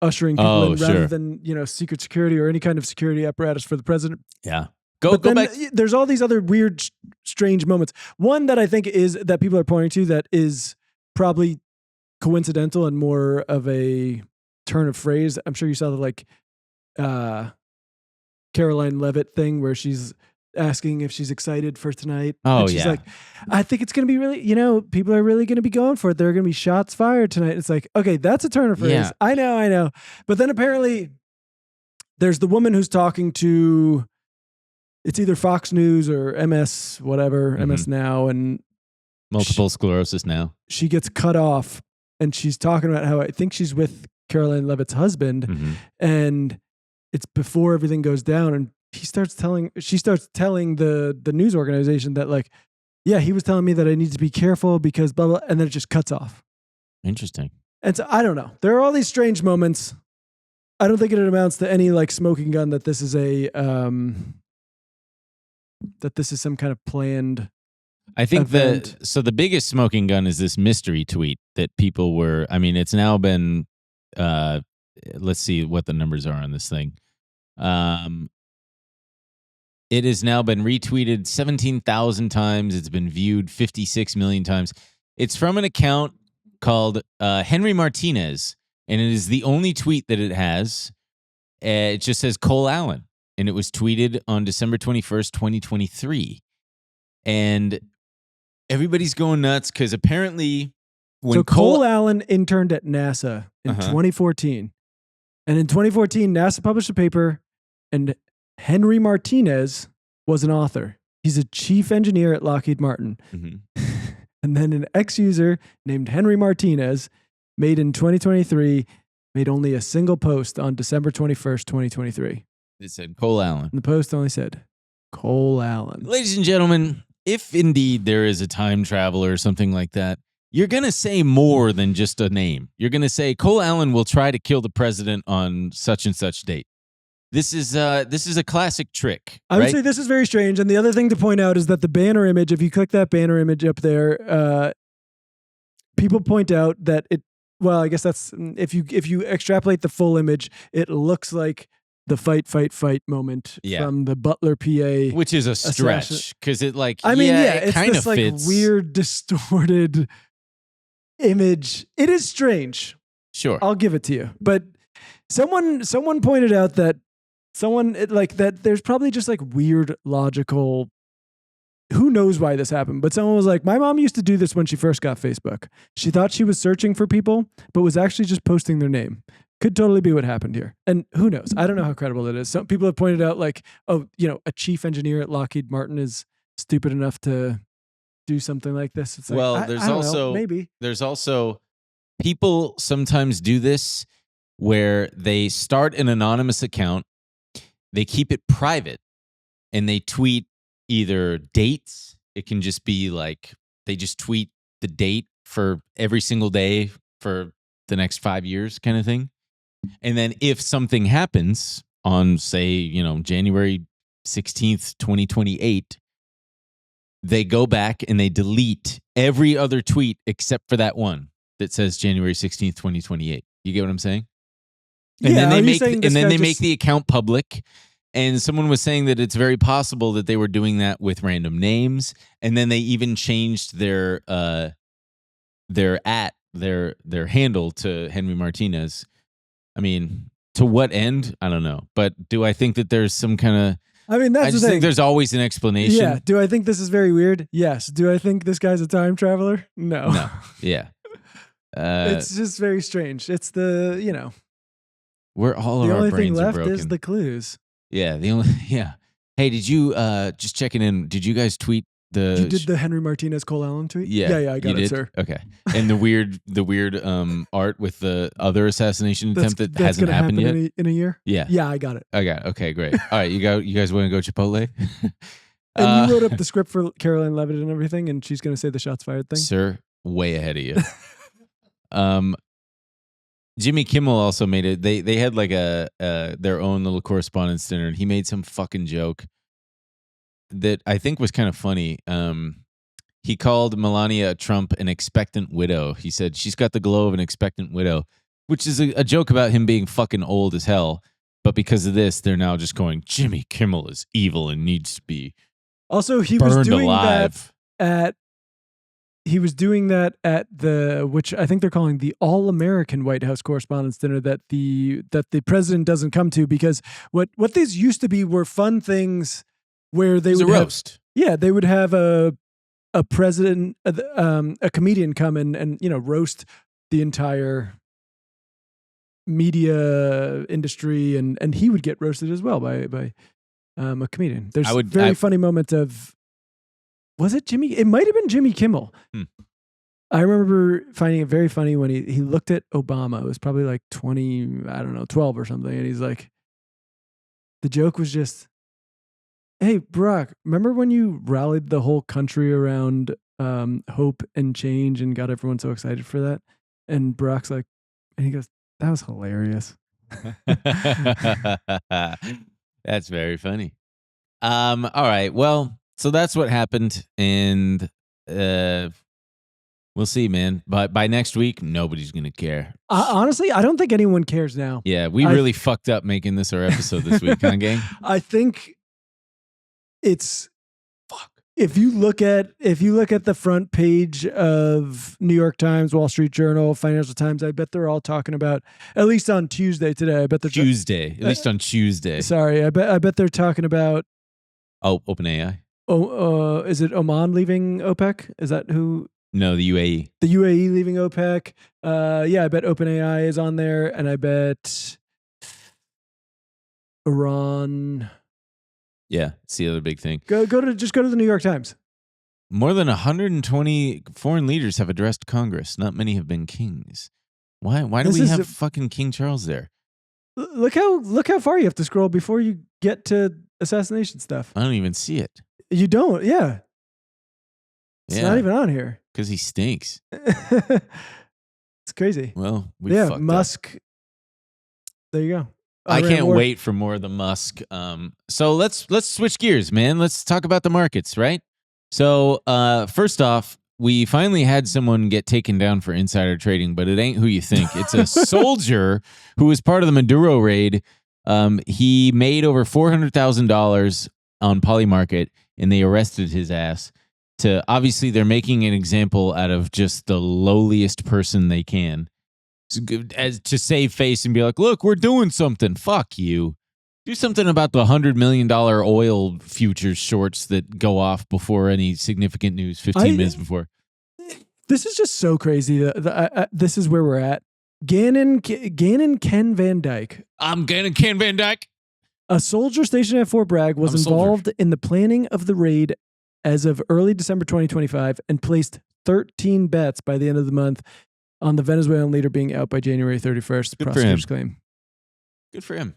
ushering people in rather than, secret security or any kind of security apparatus for the president. Yeah. Go back. There's all these other weird, strange moments. One that I think is that people are pointing to that is probably coincidental and more of a turn of phrase. I'm sure you saw the Caroline Levitt thing where she's asking if she's excited for tonight. Oh, and she's like, I think it's going to be really, people are really going to be going for it. There are going to be shots fired tonight. It's like, okay, that's a turn of phrase. Yeah. I know. But then apparently there's the woman who's talking to, it's either Fox News or MS, whatever, MS Now. And multiple sclerosis now. She gets cut off and she's talking about how I think she's with Caroline Levitt's husband and it's before everything goes down, and she starts telling the news organization that like, yeah, he was telling me that I need to be careful because blah blah, and then it just cuts off. Interesting. And so I don't know. There are all these strange moments. I don't think it amounts to any like smoking gun that this is some kind of planned. I think event. the biggest smoking gun is this mystery tweet that people were. I mean, it's now been. Let's see what the numbers are on this thing. It has now been retweeted 17,000 times. It's been viewed 56 million times. It's from an account called Henry Martinez, and it is the only tweet that it has. It just says Cole Allen, and it was tweeted on December 21st, 2023. And everybody's going nuts because apparently when Cole Allen interned at NASA in 2014. And in 2014, NASA published a paper, and Henry Martinez was an author. He's a chief engineer at Lockheed Martin. And then an ex-user named Henry Martinez made in 2023, made only a single post on December 21st, 2023. It said Cole Allen. And the post only said Cole Allen. Ladies and gentlemen, if indeed there is a time traveler or something like that, you're going to say more than just a name. You're going to say Cole Allen will try to kill the president on such and such date. This is a classic trick. I would say this is very strange. And the other thing to point out is that the banner image, if you click that banner image up there, people point out that I guess that's if you extrapolate the full image, it looks like the fight moment from the Butler PA, which is a stretch because it it's kind this of fits. Weird distorted image. It is strange. Sure, I'll give it to you. But someone pointed out that there's probably just like weird logical. Who knows why this happened? But someone was like, my mom used to do this when she first got Facebook. She thought she was searching for people, but was actually just posting their name. Could totally be what happened here. And who knows? I don't know how credible it is. Some people have pointed out a chief engineer at Lockheed Martin is stupid enough to do something like this. It's like, Well, I there's don't know, also maybe. There's also people sometimes do this where they start an anonymous account, they keep it private, and they tweet either dates. It can just be like they just tweet the date for every single day for the next 5 years kind of thing. And then if something happens on, say, January 16th, 2028, they go back and they delete every other tweet except for that one that says January 16th, 2028. You get what I'm saying? And then they make the account public. And someone was saying that it's very possible that they were doing that with random names. And then they even changed their handle to Henry Martinez. I mean, to what end? I don't know. But do I think that there's some kind of... That's I just think there's always an explanation. Yeah. Do I think this is very weird? Yes. Do I think this guy's a time traveler? No. Yeah. It's just very strange. It's the, where all of our brains are broken. The only thing left is the clues. Yeah. Hey, did you, just checking in, did you guys tweet You did the Henry Martinez Cole Allen tweet? Yeah, I got it, sir. Okay. And the weird art with the other assassination attempt that hasn't happened yet in a year? Yeah. Yeah, I got it. Okay, great. All right, you guys want to go Chipotle? And you wrote up the script for Caroline Levitt and everything, and she's going to say the shots fired thing? Sir, way ahead of you. Jimmy Kimmel also made it. They had like their own little correspondence dinner, and he made some fucking joke that I think was kind of funny. He called Melania Trump an expectant widow. He said she's got the glow of an expectant widow, which is a joke about him being fucking old as hell. But because of this, they're now just going, Jimmy Kimmel is evil and needs to be also he burned was doing alive. He was doing that at which I think they're calling the All-American White House Correspondents' Dinner that the president doesn't come to, because what these used to be were fun things where they would roast. They would have a president, a comedian come and roast the entire media industry, and he would get roasted as well by a comedian. There's a very funny moment of, was it Jimmy? It might have been Jimmy Kimmel. I remember finding it very funny when he looked at Obama. It was probably like 12 or something, and he's like, the joke was just, hey, Barack, remember when you rallied the whole country around hope and change and got everyone so excited for that? And Barack's like, and he goes, that was hilarious. That's very funny. All right. Well, so that's what happened. And we'll see, man. But by next week, nobody's going to care. Honestly, I don't think anyone cares now. Yeah, we really fucked up making this our episode this week, huh, gang? I think it's if you look at the front page of New York Times, Wall Street Journal, Financial Times, I bet they're all talking about, at least on Tuesday today. I bet they're at least on Tuesday. Sorry, I bet they're talking about OpenAI. Is it Oman leaving OPEC? Is that who? No, the UAE. The UAE leaving OPEC. I bet OpenAI is on there, and I bet Iran. Yeah, it's the other big thing. Go to the New York Times. More than 120 foreign leaders have addressed Congress. Not many have been kings. Why do we have fucking King Charles there? Look how far you have to scroll before you get to assassination stuff. I don't even see it. You don't, yeah. It's not even on here. Because he stinks. It's crazy. Well, we fucked Musk. up. There you go. I can't wait for more of the Musk. So let's switch gears, man. Let's talk about the markets, right? So first off, we finally had someone get taken down for insider trading, but it ain't who you think. It's a soldier who was part of the Maduro raid. He made over $400,000 on Polymarket, and they arrested his ass. Obviously, they're making an example out of just the lowliest person they can. As to save face and be like, look, we're doing something. Fuck you. Do something about the $100 million oil futures shorts that go off before any significant news 15 minutes before. This is just so crazy. This is where we're at. Gannon Ken Van Dyke. I'm Gannon Ken Van Dyke. A soldier stationed at Fort Bragg was involved in the planning of the raid as of early December 2025 and placed 13 bets by the end of the month on the Venezuelan leader being out by January 31st. Good prosecutors for him. claim. Good for him.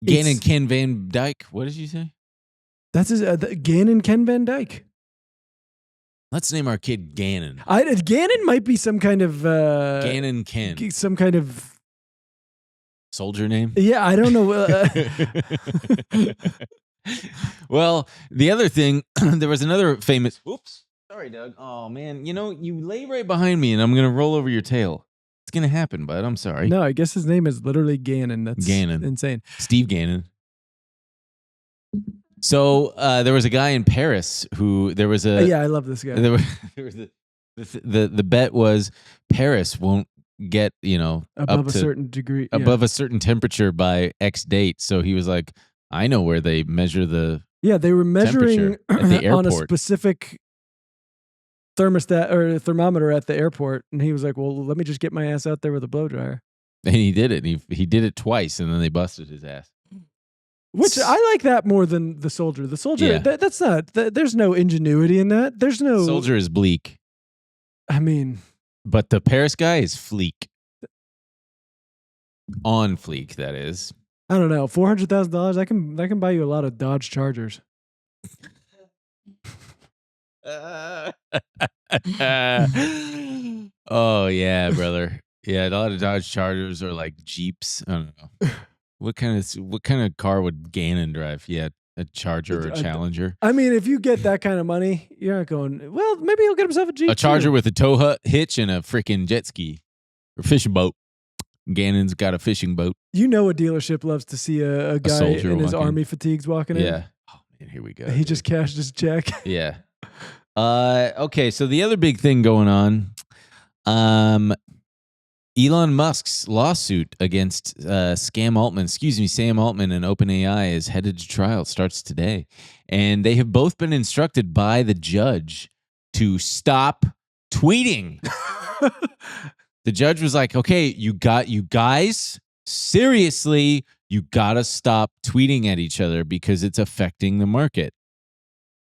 Gannon Ken Van Dyke. What did you say? That's his Gannon Ken Van Dyke. Let's name our kid Gannon. Gannon might be some kind of Gannon Ken. some kind of soldier name. Yeah, I don't know. Well, the other thing, there was another famous. Oops. Sorry, Doug. Oh man, you lay right behind me, and I'm gonna roll over your tail. It's gonna happen, bud. I'm sorry. No, I guess his name is literally Gannon. That's insane. Steve Gannon. So there was a guy in Paris who there was a. Yeah, I love this guy. There was the bet was Paris won't get above a certain degree, above a certain temperature by X date. So he was like, I know where they measure the. Yeah, they were measuring at the airport. On a specific thermostat or thermometer at the airport, and he was like, well, let me just get my ass out there with a blow dryer. And he did it. He did it twice, and then they busted his ass. Which I like that more than the soldier. The soldier, Yeah. That's not. There's no ingenuity in that. There's no Soldier is bleak, I mean, but the Paris guy is fleek. On fleek, that is. I don't know. $400,000. I can buy you a lot of Dodge Chargers. Oh yeah, brother. Yeah, a lot of Dodge Chargers are like Jeeps. I don't know. What kind of car would Gannon drive? Yeah, a Charger or a Challenger. I mean, if you get that kind of money, you're not going. Well, maybe he'll get himself a Jeep. A Charger too. with a tow hitch and a freaking jet ski or fishing boat. Gannon's got a fishing boat. You know, a dealership loves to see a guy soldier in his walking. army fatigues walking in. Yeah. Oh man, here we go. He just cashed his check. Yeah. Okay, so the other big thing going on, Elon Musk's lawsuit against Sam Altman and OpenAI is headed to trial. It starts today. And they have both been instructed by the judge to stop tweeting. The judge was like, okay, you guys, seriously, you got to stop tweeting at each other because it's affecting the market.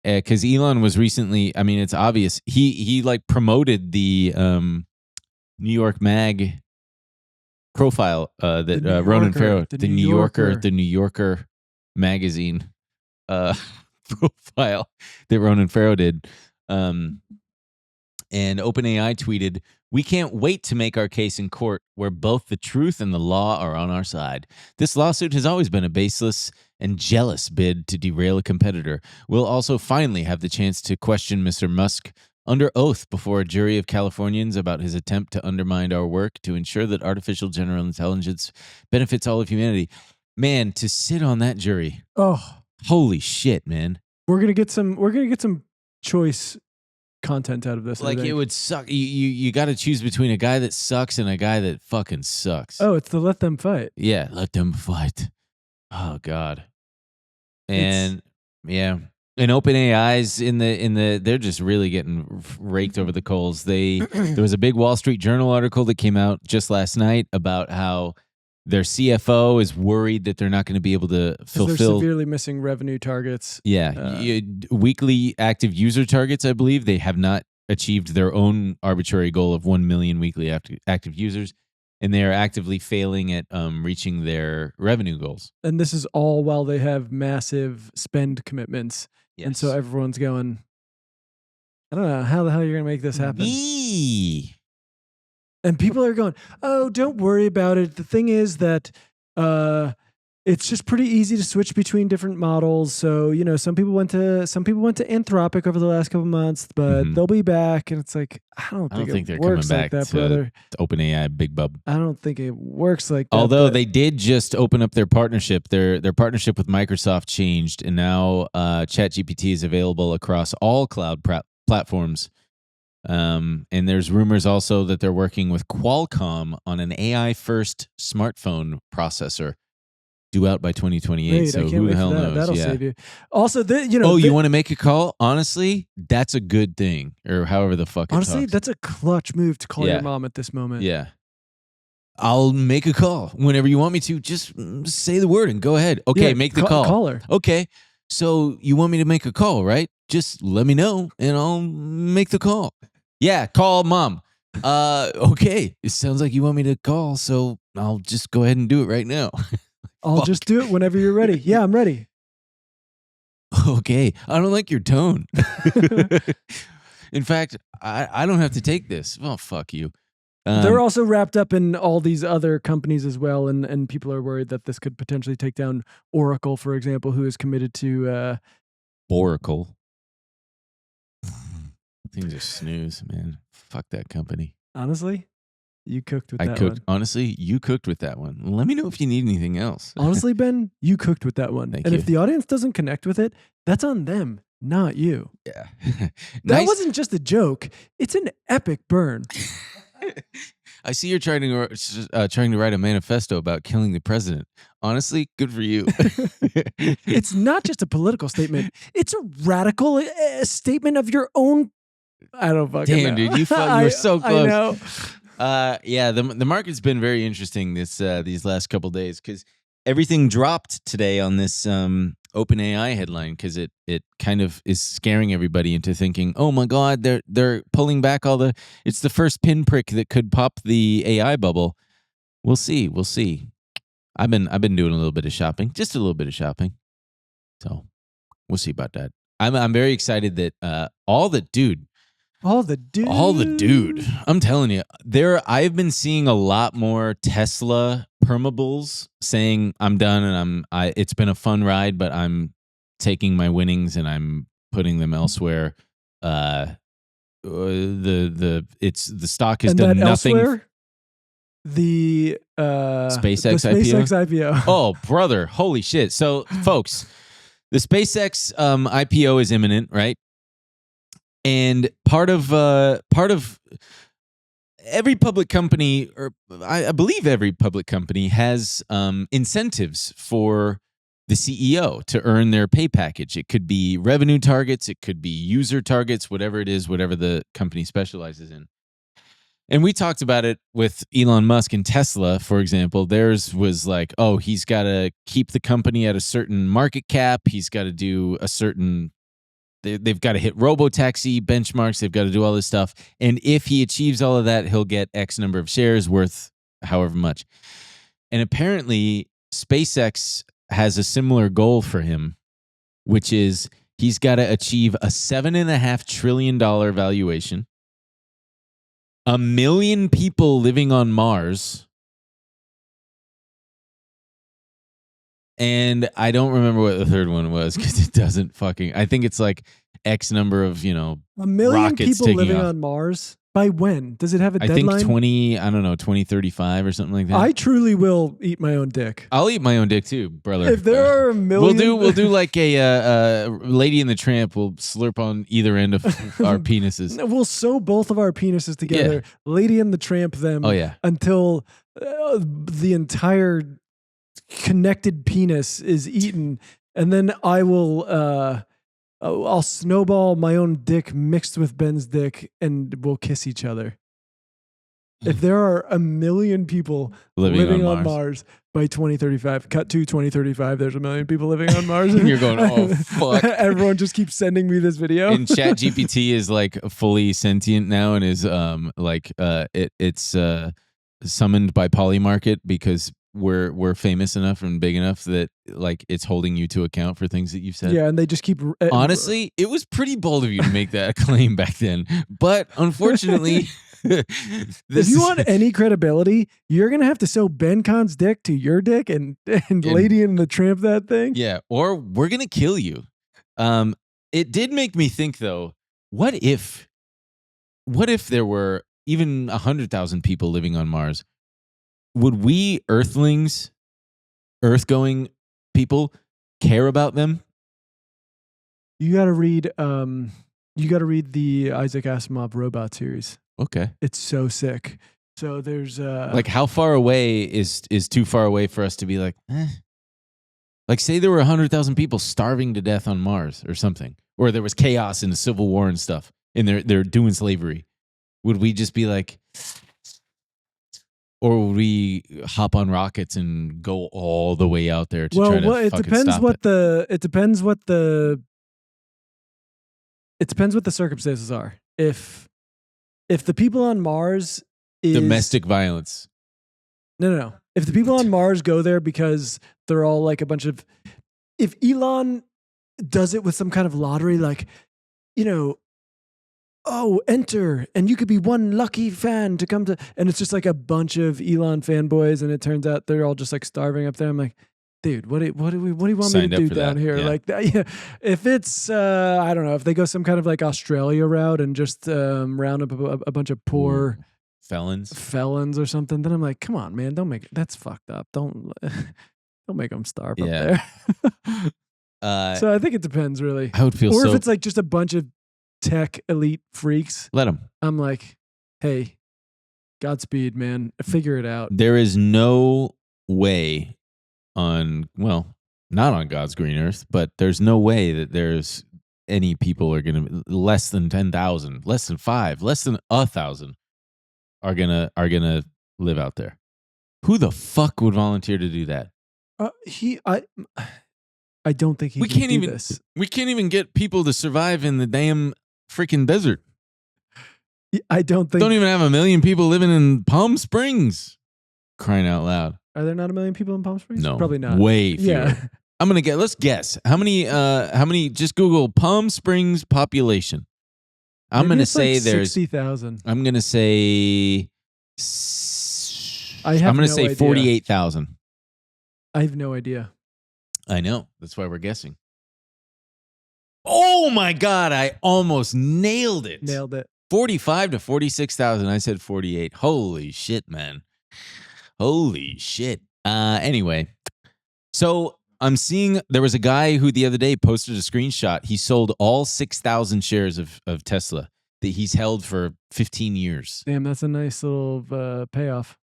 Because Elon was recently, I mean, it's obvious. He like promoted the New York Mag profile that Ronan Farrow, the New Yorker magazine profile that Ronan Farrow did. And OpenAI tweeted, "We can't wait to make our case in court where both the truth and the law are on our side. This lawsuit has always been a baseless and jealous bid to derail a competitor. We'll also finally have the chance to question Mr. Musk under oath before a jury of Californians about his attempt to undermine our work to ensure that artificial general intelligence benefits all of humanity." Man, to sit on that jury. Oh, holy shit, man. We're gonna get some choice content out of this. Like, it would suck. You got to choose between a guy that sucks and a guy that fucking sucks. Oh, it's the let them fight. Yeah, let them fight. Oh God. And yeah, and OpenAI's in the they're just really getting raked over the coals. There was a big Wall Street Journal article that came out just last night about how their CFO is worried that they're not going to be able to fulfill. They're severely missing revenue targets. Yeah, weekly active user targets. I believe they have not achieved their own arbitrary goal of 1 million weekly active users, and they are actively failing at reaching their revenue goals. And this is all while they have massive spend commitments. Yes. And so everyone's going, I don't know how the hell you're going to make this happen. And people are going, oh, don't worry about it. The thing is that it's just pretty easy to switch between different models. So, some people went to Anthropic over the last couple months, but they'll be back. And it's like, I don't think they're it works coming like back that, brother. To OpenAI, big bub. I don't think it works like that. Although they did just open up their partnership. Their partnership with Microsoft changed, and now ChatGPT is available across all cloud platforms. And there's rumors also that they're working with Qualcomm on an AI-first smartphone processor due out by 2028. Great, so who the hell knows? That'll save you. Also, you want to make a call? Honestly, that's a good thing, or however the fuck. Honestly, talks. that's a clutch move to call your mom at this moment. Yeah. I'll make a call whenever you want me to. Just say the word and go ahead. Okay, make the call. Call her. Okay. So you want me to make a call, right? just let me know and I'll make the call. Yeah, call mom. Okay. It sounds like you want me to call, so I'll just go ahead and do it right now. I'll just do it whenever you're ready. Yeah, I'm ready. Okay. I don't like your tone. In fact, I don't have to take this. Well, fuck you. They're also wrapped up in all these other companies as well, and people are worried that this could potentially take down Oracle, for example, who is committed to Oracle. Things are snooze, man. Fuck that company. Honestly, you cooked with that one. one. Honestly, you cooked with that one. Let me know if you need anything else. Honestly, Ben, you cooked with that one. Thank and you. if the audience doesn't connect with it, that's on them, not you. Yeah. That wasn't just a joke. It's an epic burn. I see you're trying to write a manifesto about killing the president. Honestly, good for you. It's not just a political statement. It's a radical statement of your own. I don't fucking know. Dude, you're so close. I know. Yeah, the market's been very interesting these last couple days because everything dropped today on this OpenAI headline because it kind of is scaring everybody into thinking, oh my God, they're pulling back it's the first pinprick that could pop the AI bubble. We'll see. I've been doing a little bit of shopping, just a little bit of shopping. So we'll see about that. I'm very excited that all the dude. I'm telling you, I've been seeing a lot more Tesla permabulls saying I'm done and it's been a fun ride, but I'm taking my winnings and I'm putting them elsewhere. The stock has done nothing. Elsewhere? The SpaceX IPO. Oh, brother, holy shit! So, folks, the SpaceX IPO is imminent, right? And part of every public company, or I believe every public company, has incentives for the CEO to earn their pay package. It could be revenue targets, it could be user targets, whatever it is, whatever the company specializes in. And we talked about it with Elon Musk and Tesla, for example. Theirs was like, oh, he's got to keep the company at a certain market cap. He's got to do a certain... They've got to hit robotaxi benchmarks. They've got to do all this stuff. And if he achieves all of that, he'll get X number of shares worth however much. And apparently, SpaceX has a similar goal for him, which is he's got to achieve a $7.5 trillion valuation, 1 million people living on Mars, and I don't remember what the third one was because it doesn't fucking... I think it's like X number of, 1 million rockets people living off. on Mars? By when? Does it have a deadline? I think 2035 or something like that. I truly will eat my own dick. I'll eat my own dick too, brother. If there are 1 million... We'll do like a Lady and the Tramp. We'll slurp on either end of our penises. We'll sew both of our penises together. Yeah. Lady and the Tramp them until the entire connected penis is eaten, and then I will I'll snowball my own dick mixed with Ben's dick, and we'll kiss each other. If there are 1 million people living on Mars by 2035, cut to 2035, there's 1 million people living on Mars. And you're going, oh fuck! Everyone just keeps sending me this video. And ChatGPT is like fully sentient now, and is it's summoned by Polymarket because we're famous enough and big enough that like it's holding you to account for things that you've said. Yeah, and they just keep... Honestly, it was pretty bold of you to make that claim back then. But unfortunately... if you want any credibility, you're going to have to sew Ben Con's dick to your dick and Lady and the Tramp that thing. Yeah, or we're going to kill you. It did make me think, though, what if there were even 100,000 people living on Mars? Would we Earthlings, Earth-going people, care about them? You got to read the Isaac Asimov robot series. Okay. It's so sick. So there's like how far away is too far away for us to be like, eh? Like say there were 100,000 people starving to death on Mars or something, or there was chaos in the Civil War and stuff, and they're doing slavery. Would we just be like, or would we hop on rockets and go all the way out there to try to fucking stop it? It depends what the It depends what the circumstances are. If the people on Mars is Domestic violence. No. If the people on Mars go there because they're all like a bunch of, if Elon does it with some kind of lottery, like, enter, and you could be one lucky fan to come to, and it's just like a bunch of Elon fanboys, and it turns out they're all just like starving up there. I'm like, dude, what do you want me to do down here? Yeah. Like that? Yeah. If it's, I don't know, if they go some kind of like Australia route and just round up a bunch of poor felons or something, then I'm like, come on, man, that's fucked up. Don't make them starve up there. So I think it depends, really. I would feel, or if it's like just a bunch of tech elite freaks, let them. I'm like, hey, Godspeed, man. Figure it out. There is no way not on God's green earth, but there's no way that there's any people are going to, less than 10,000, less than 5, less than 1,000 are gonna live out there. Who the fuck would volunteer to do that? I don't think he can do this. We can't even get people to survive in the damn freaking desert. I don't even have 1 million people living in Palm Springs. Crying out loud. Are there not 1 million people in Palm Springs? No, probably not. Way fewer. Yeah. I'm gonna get. Let's guess how many. Just Google Palm Springs population. I'm gonna say like there's 60,000. I'm gonna say. I'm gonna say 48,000. I have no idea. I know. That's why we're guessing. Oh my God! I almost nailed it. 45 to 46,000. I said 48. Holy shit, man. Holy shit. Anyway, so I'm seeing there was a guy who the other day posted a screenshot. He sold all 6,000 shares of Tesla that he's held for 15 years. Damn, that's a nice little payoff.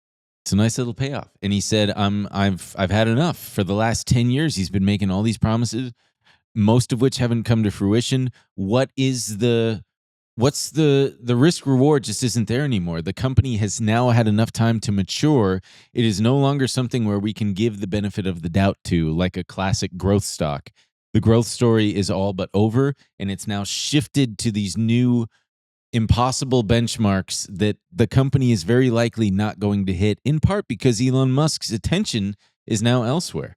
It's a nice little payoff. And he said, I've had enough. For the last 10 years, he's been making all these promises, most of which haven't come to fruition. What's the risk reward just isn't there anymore. The company has now had enough time to mature. It is no longer something where we can give the benefit of the doubt to, like a classic growth stock. The growth story is all but over, and it's now shifted to these new impossible benchmarks that the company is very likely not going to hit, in part because Elon Musk's attention is now elsewhere.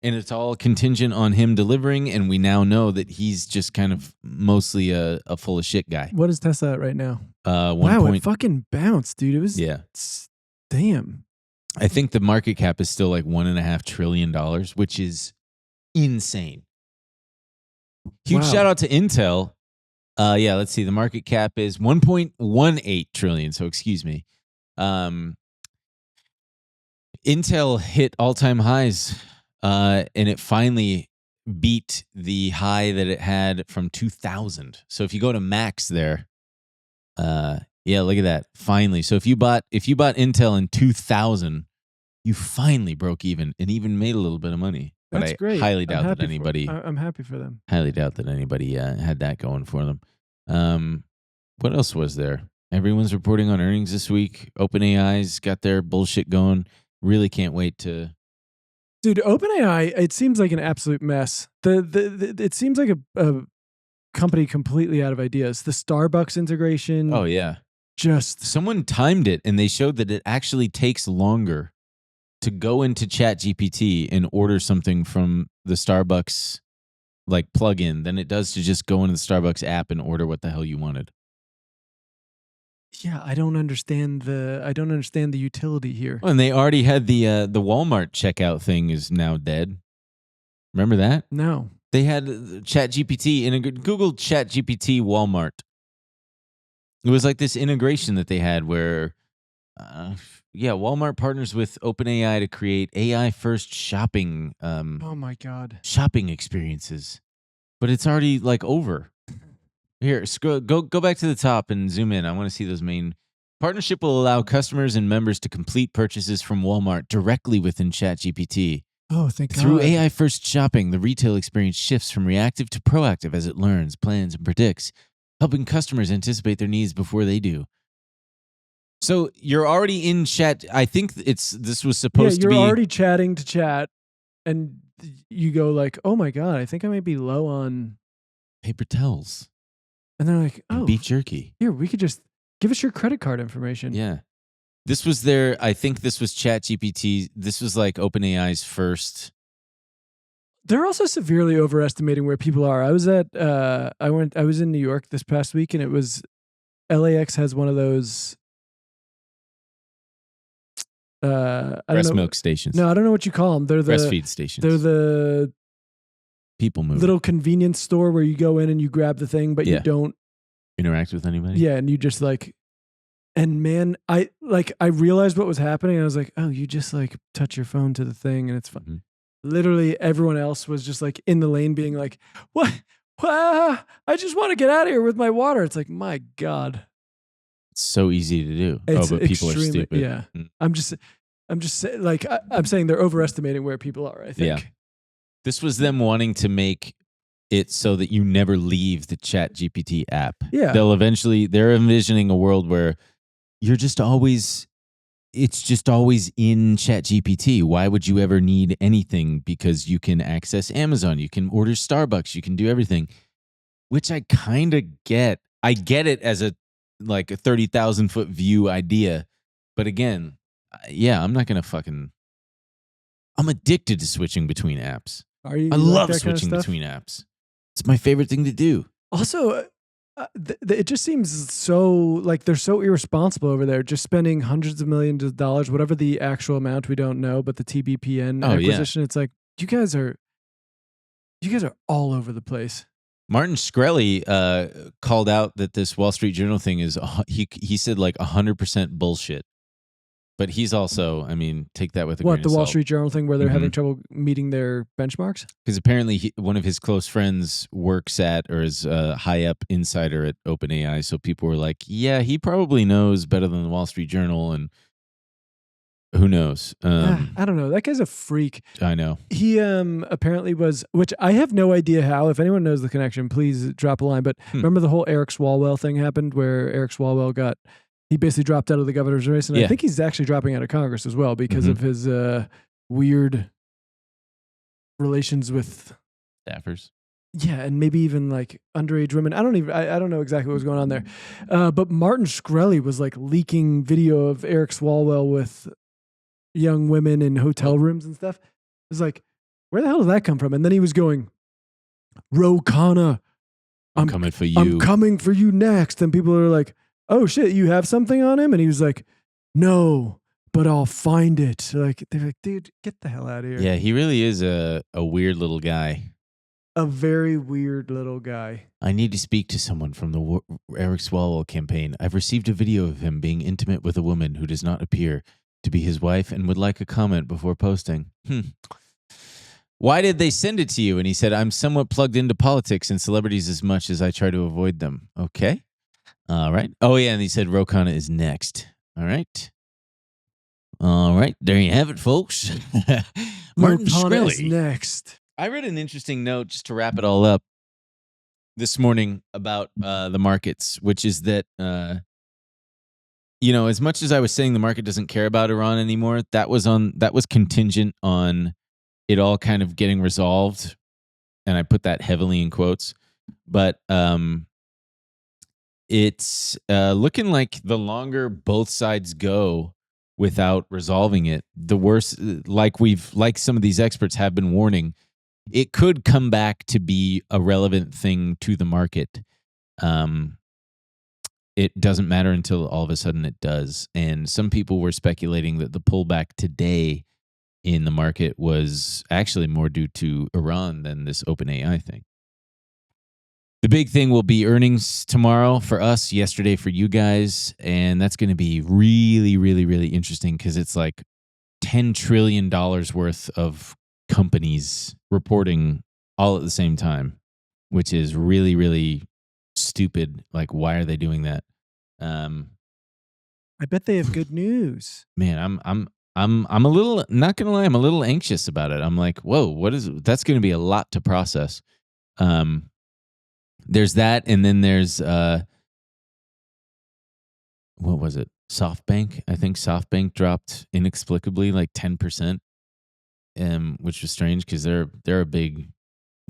And it's all contingent on him delivering, and we now know that he's just kind of mostly a full of shit guy. What is Tesla at right now? Wow, it fucking bounced, dude. It was damn. I think the market cap is still like $1.5 trillion, which is insane. Huge shout out to Intel. Let's see. The market cap is 1.18 trillion. So excuse me. Intel hit all-time highs. And it finally beat the high that it had from 2000. So if you go to max there, look at that. Finally. So if you bought Intel in 2000, you finally broke even and even made a little bit of money. But That's great. Highly doubt that anybody. I'm happy for them. Highly doubt that anybody had that going for them. What else was there? Everyone's reporting on earnings this week. OpenAI's got their bullshit going. Really can't wait to. Dude, OpenAI, it seems like an absolute mess. It seems like a company completely out of ideas. The Starbucks integration. Oh, yeah. Just. Someone timed it, and they showed that it actually takes longer to go into ChatGPT and order something from the Starbucks like plugin than it does to just go into the Starbucks app and order what the hell you wanted. Yeah, I don't understand the utility here. Well, and they already had the Walmart checkout thing is now dead. Remember that? No. They had ChatGPT and Google ChatGPT Walmart. It was like this integration that they had where Walmart partners with OpenAI to create AI first shopping oh my God. Shopping experiences. But it's already like over. Here, go back to the top and zoom in. I want to see those main. Partnership will allow customers and members to complete purchases from Walmart directly within ChatGPT. Oh, thank God. Through AI first shopping, the retail experience shifts from reactive to proactive as it learns, plans, and predicts, helping customers anticipate their needs before they do. So you're already in chat. I think this was supposed to be. You're already chatting to chat, and you go like, "Oh my God, I think I might be low on paper towels." And they're like, And oh, beef jerky. here, we could just give us your credit card information. Yeah. This was I think this was ChatGPT. This was like OpenAI's first. They're also severely overestimating where people are. I was in New York this past week, and it was LAX has one of those breast milk stations. No, I don't know what you call them. They're the breastfeed stations. They're the people move little convenience store where you go in and you grab the thing, but you don't interact with anybody. Yeah, and you just like, and man, I realized what was happening. And I was like, oh, you just like touch your phone to the thing, and it's fun. Mm-hmm. Literally, everyone else was just like in the lane, being like, what? I just want to get out of here with my water. It's like, my God. It's so easy to do. It's but people are stupid. Yeah. I'm just like, I'm saying they're overestimating where people are, I think. Yeah. This was them wanting to make it so that you never leave the ChatGPT app. Yeah. They're envisioning a world where it's just always in ChatGPT. Why would you ever need anything? Because you can access Amazon, you can order Starbucks, you can do everything, which I kind of get. I get it as a 30,000 foot view idea. But again, I'm not going to I'm addicted to switching between apps. Are you? I love switching between apps. It's my favorite thing to do. Also, it just seems so like they're so irresponsible over there, just spending hundreds of millions of dollars, whatever the actual amount, we don't know, but the TBPN acquisition, It's like, you guys are all over the place. Martin Shkreli called out that this Wall Street Journal thing is, he said 100% bullshit. But he's also, take that with a grain of the Wall salt. Street Journal thing where they're having trouble meeting their benchmarks? Because apparently one of his close friends works at or is a high up insider at OpenAI. So people were like, yeah, he probably knows better than the Wall Street Journal. And who knows? I don't know. That guy's a freak. I know. He apparently was, which I have no idea how. If anyone knows the connection, please drop a line. But remember the whole Eric Swalwell thing happened where Eric Swalwell he basically dropped out of the governor's race. And I think he's actually dropping out of Congress as well because of his weird relations with staffers. Yeah, and maybe even like underage women. I don't know exactly what was going on there. But Martin Shkreli was like leaking video of Eric Swalwell with young women in hotel rooms and stuff. It was like, where the hell did that come from? And then he was going, Ro Khanna, I'm coming for you. I'm coming for you next. And people are like, oh shit, you have something on him? And he was like, no, but I'll find it. Like, they're like, dude, get the hell out of here. Yeah, he really is a weird little guy. A very weird little guy. I need to speak to someone from the Eric Swalwell campaign. I've received a video of him being intimate with a woman who does not appear to be his wife and would like a comment before posting. Why did they send it to you? And he said, I'm somewhat plugged into politics and celebrities as much as I try to avoid them. Okay. All right. Oh, yeah. And he said, Ro Khanna is next. All right. All right. There you have it, folks. Martin Shkreli is next. I read an interesting note just to wrap it all up this morning about the markets, which is that, as much as I was saying the market doesn't care about Iran anymore, that was contingent on it all kind of getting resolved. And I put that heavily in quotes. But it's looking like the longer both sides go without resolving it, the worse, like some of these experts have been warning, it could come back to be a relevant thing to the market. It doesn't matter until all of a sudden it does. And some people were speculating that the pullback today in the market was actually more due to Iran than this OpenAI thing. The big thing will be earnings tomorrow for us, yesterday for you guys. And that's going to be really, really, really interesting because it's like $10 trillion worth of companies reporting all at the same time, which is really, really stupid. Like, why are they doing that? I bet they have good news. Man, I'm a little, not gonna lie, I'm a little anxious about it. I'm like, whoa, that's going to be a lot to process. There's that, and then there's what was it? SoftBank. I think SoftBank dropped inexplicably like 10%, which was strange because they're a big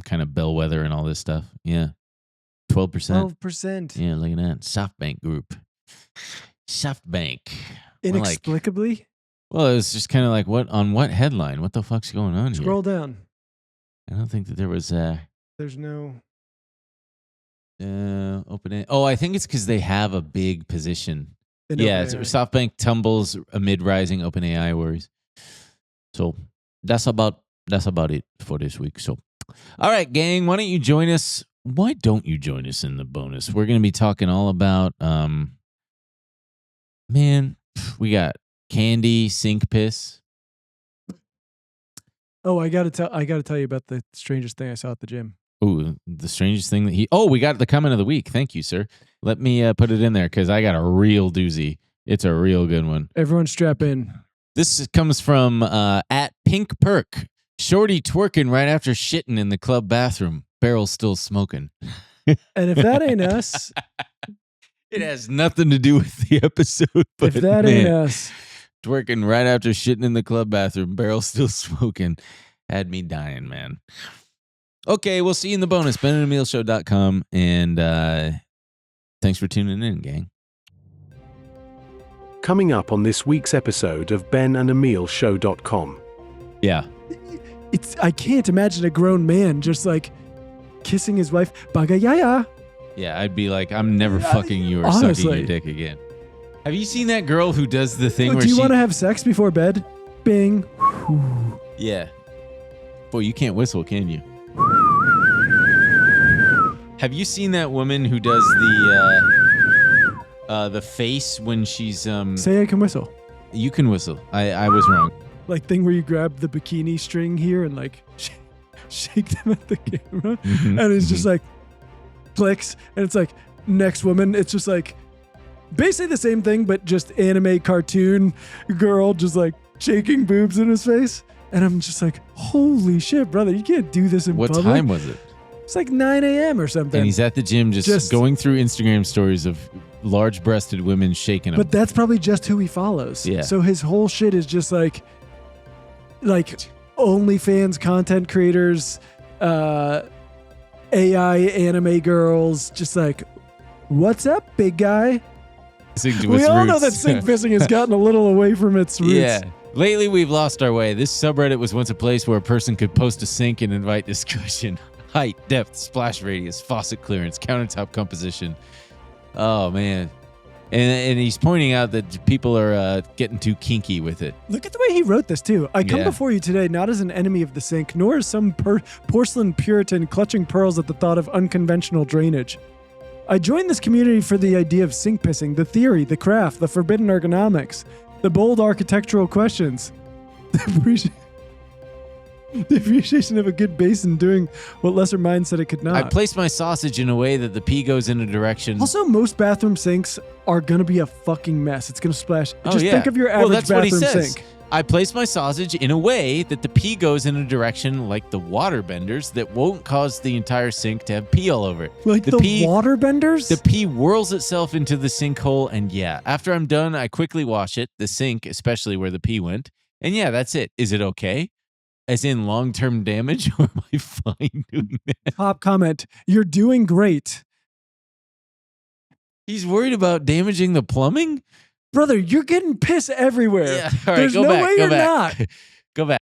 kind of bellwether and all this stuff. Yeah. 12%. 12%. Yeah, look at that. SoftBank Group. SoftBank. Inexplicably? Well, it was just kind of like, on what headline? What the fuck's going on Scroll down. here? I don't think that there was There's no OpenAI. Oh, I think it's because they have a big position. in Yeah, OpenAI. SoftBank tumbles amid rising OpenAI worries. So that's about it for this week. So, all right, gang, why don't you join us? Why don't you join us in the bonus? We're going to be talking all about, man, we got candy, sink piss. Oh, I gotta tell you about the strangest thing I saw at the gym. Ooh, the strangest thing that we got the comment of the week. Thank you, sir. Let me put it in there because I got a real doozy. It's a real good one. Everyone strap in. This comes from at Pink Perk. Shorty twerking right after shitting in the club bathroom. Barrel still smoking. And if that ain't us, it has nothing to do with the episode. But if that ain't us, twerking right after shitting in the club bathroom. Barrel still smoking. Had me dying, man. Okay, we'll see you in the bonus. BenandEmilShow.com. And thanks for tuning in, gang. Coming up on this week's episode of BenandEmilShow.com. Yeah. I can't imagine a grown man just like kissing his wife. Bagayaya. Yeah, I'd be like, I'm never fucking you or honestly. sucking your dick again. Have you seen that girl who does the thing where Do you want to have sex before bed? Bing. Yeah. Boy, you can't whistle, can you? Have you seen that woman who does the face when she's Say I can whistle. You can whistle. I was wrong. Like thing where you grab the bikini string here and like shake them at the camera, Mm-hmm. and it's just like clicks, and it's like next woman. It's just like basically the same thing, but just anime cartoon girl just like shaking boobs in his face, and I'm just like, holy shit, brother, you can't do this in What public. time was it? It's like 9 a.m. or something. And he's at the gym just going through Instagram stories of large-breasted women shaking them. But that's probably just who he follows. Yeah. So his whole shit is just like OnlyFans content creators, AI anime girls, just like, what's up, big guy? We all know that sink pissing has gotten a little away from its roots. Yeah. Lately, we've lost our way. This subreddit was once a place where a person could post a sink and invite discussion. Height, depth, splash radius, faucet clearance, countertop composition. Oh, man. And he's pointing out that people are getting too kinky with it. Look at the way he wrote this, too. I come before you today not as an enemy of the sink, nor as some porcelain Puritan clutching pearls at the thought of unconventional drainage. I joined this community for the idea of sink pissing, the theory, the craft, the forbidden ergonomics, the bold architectural questions, the appreciation of a good basin doing what lesser minds said it could not. I placed my sausage in a way that the pee goes in a direction. Also, most bathroom sinks are going to be a fucking mess. It's going to splash. Just think of your well, average that's what he bathroom says. sink. I placed my sausage in a way that the pee goes in a direction like the water benders that won't cause the entire sink to have pee all over it. Like the water benders? The pee whirls itself into the sinkhole, and after I'm done, I quickly wash it, the sink, especially where the pee went. And that's it. Is it okay? As in long-term damage, or am I fine doing that? Top comment. You're doing great. He's worried about damaging the plumbing? Brother, you're getting piss everywhere. Yeah. All right, There's go no back. way Go you're back. not. Go back.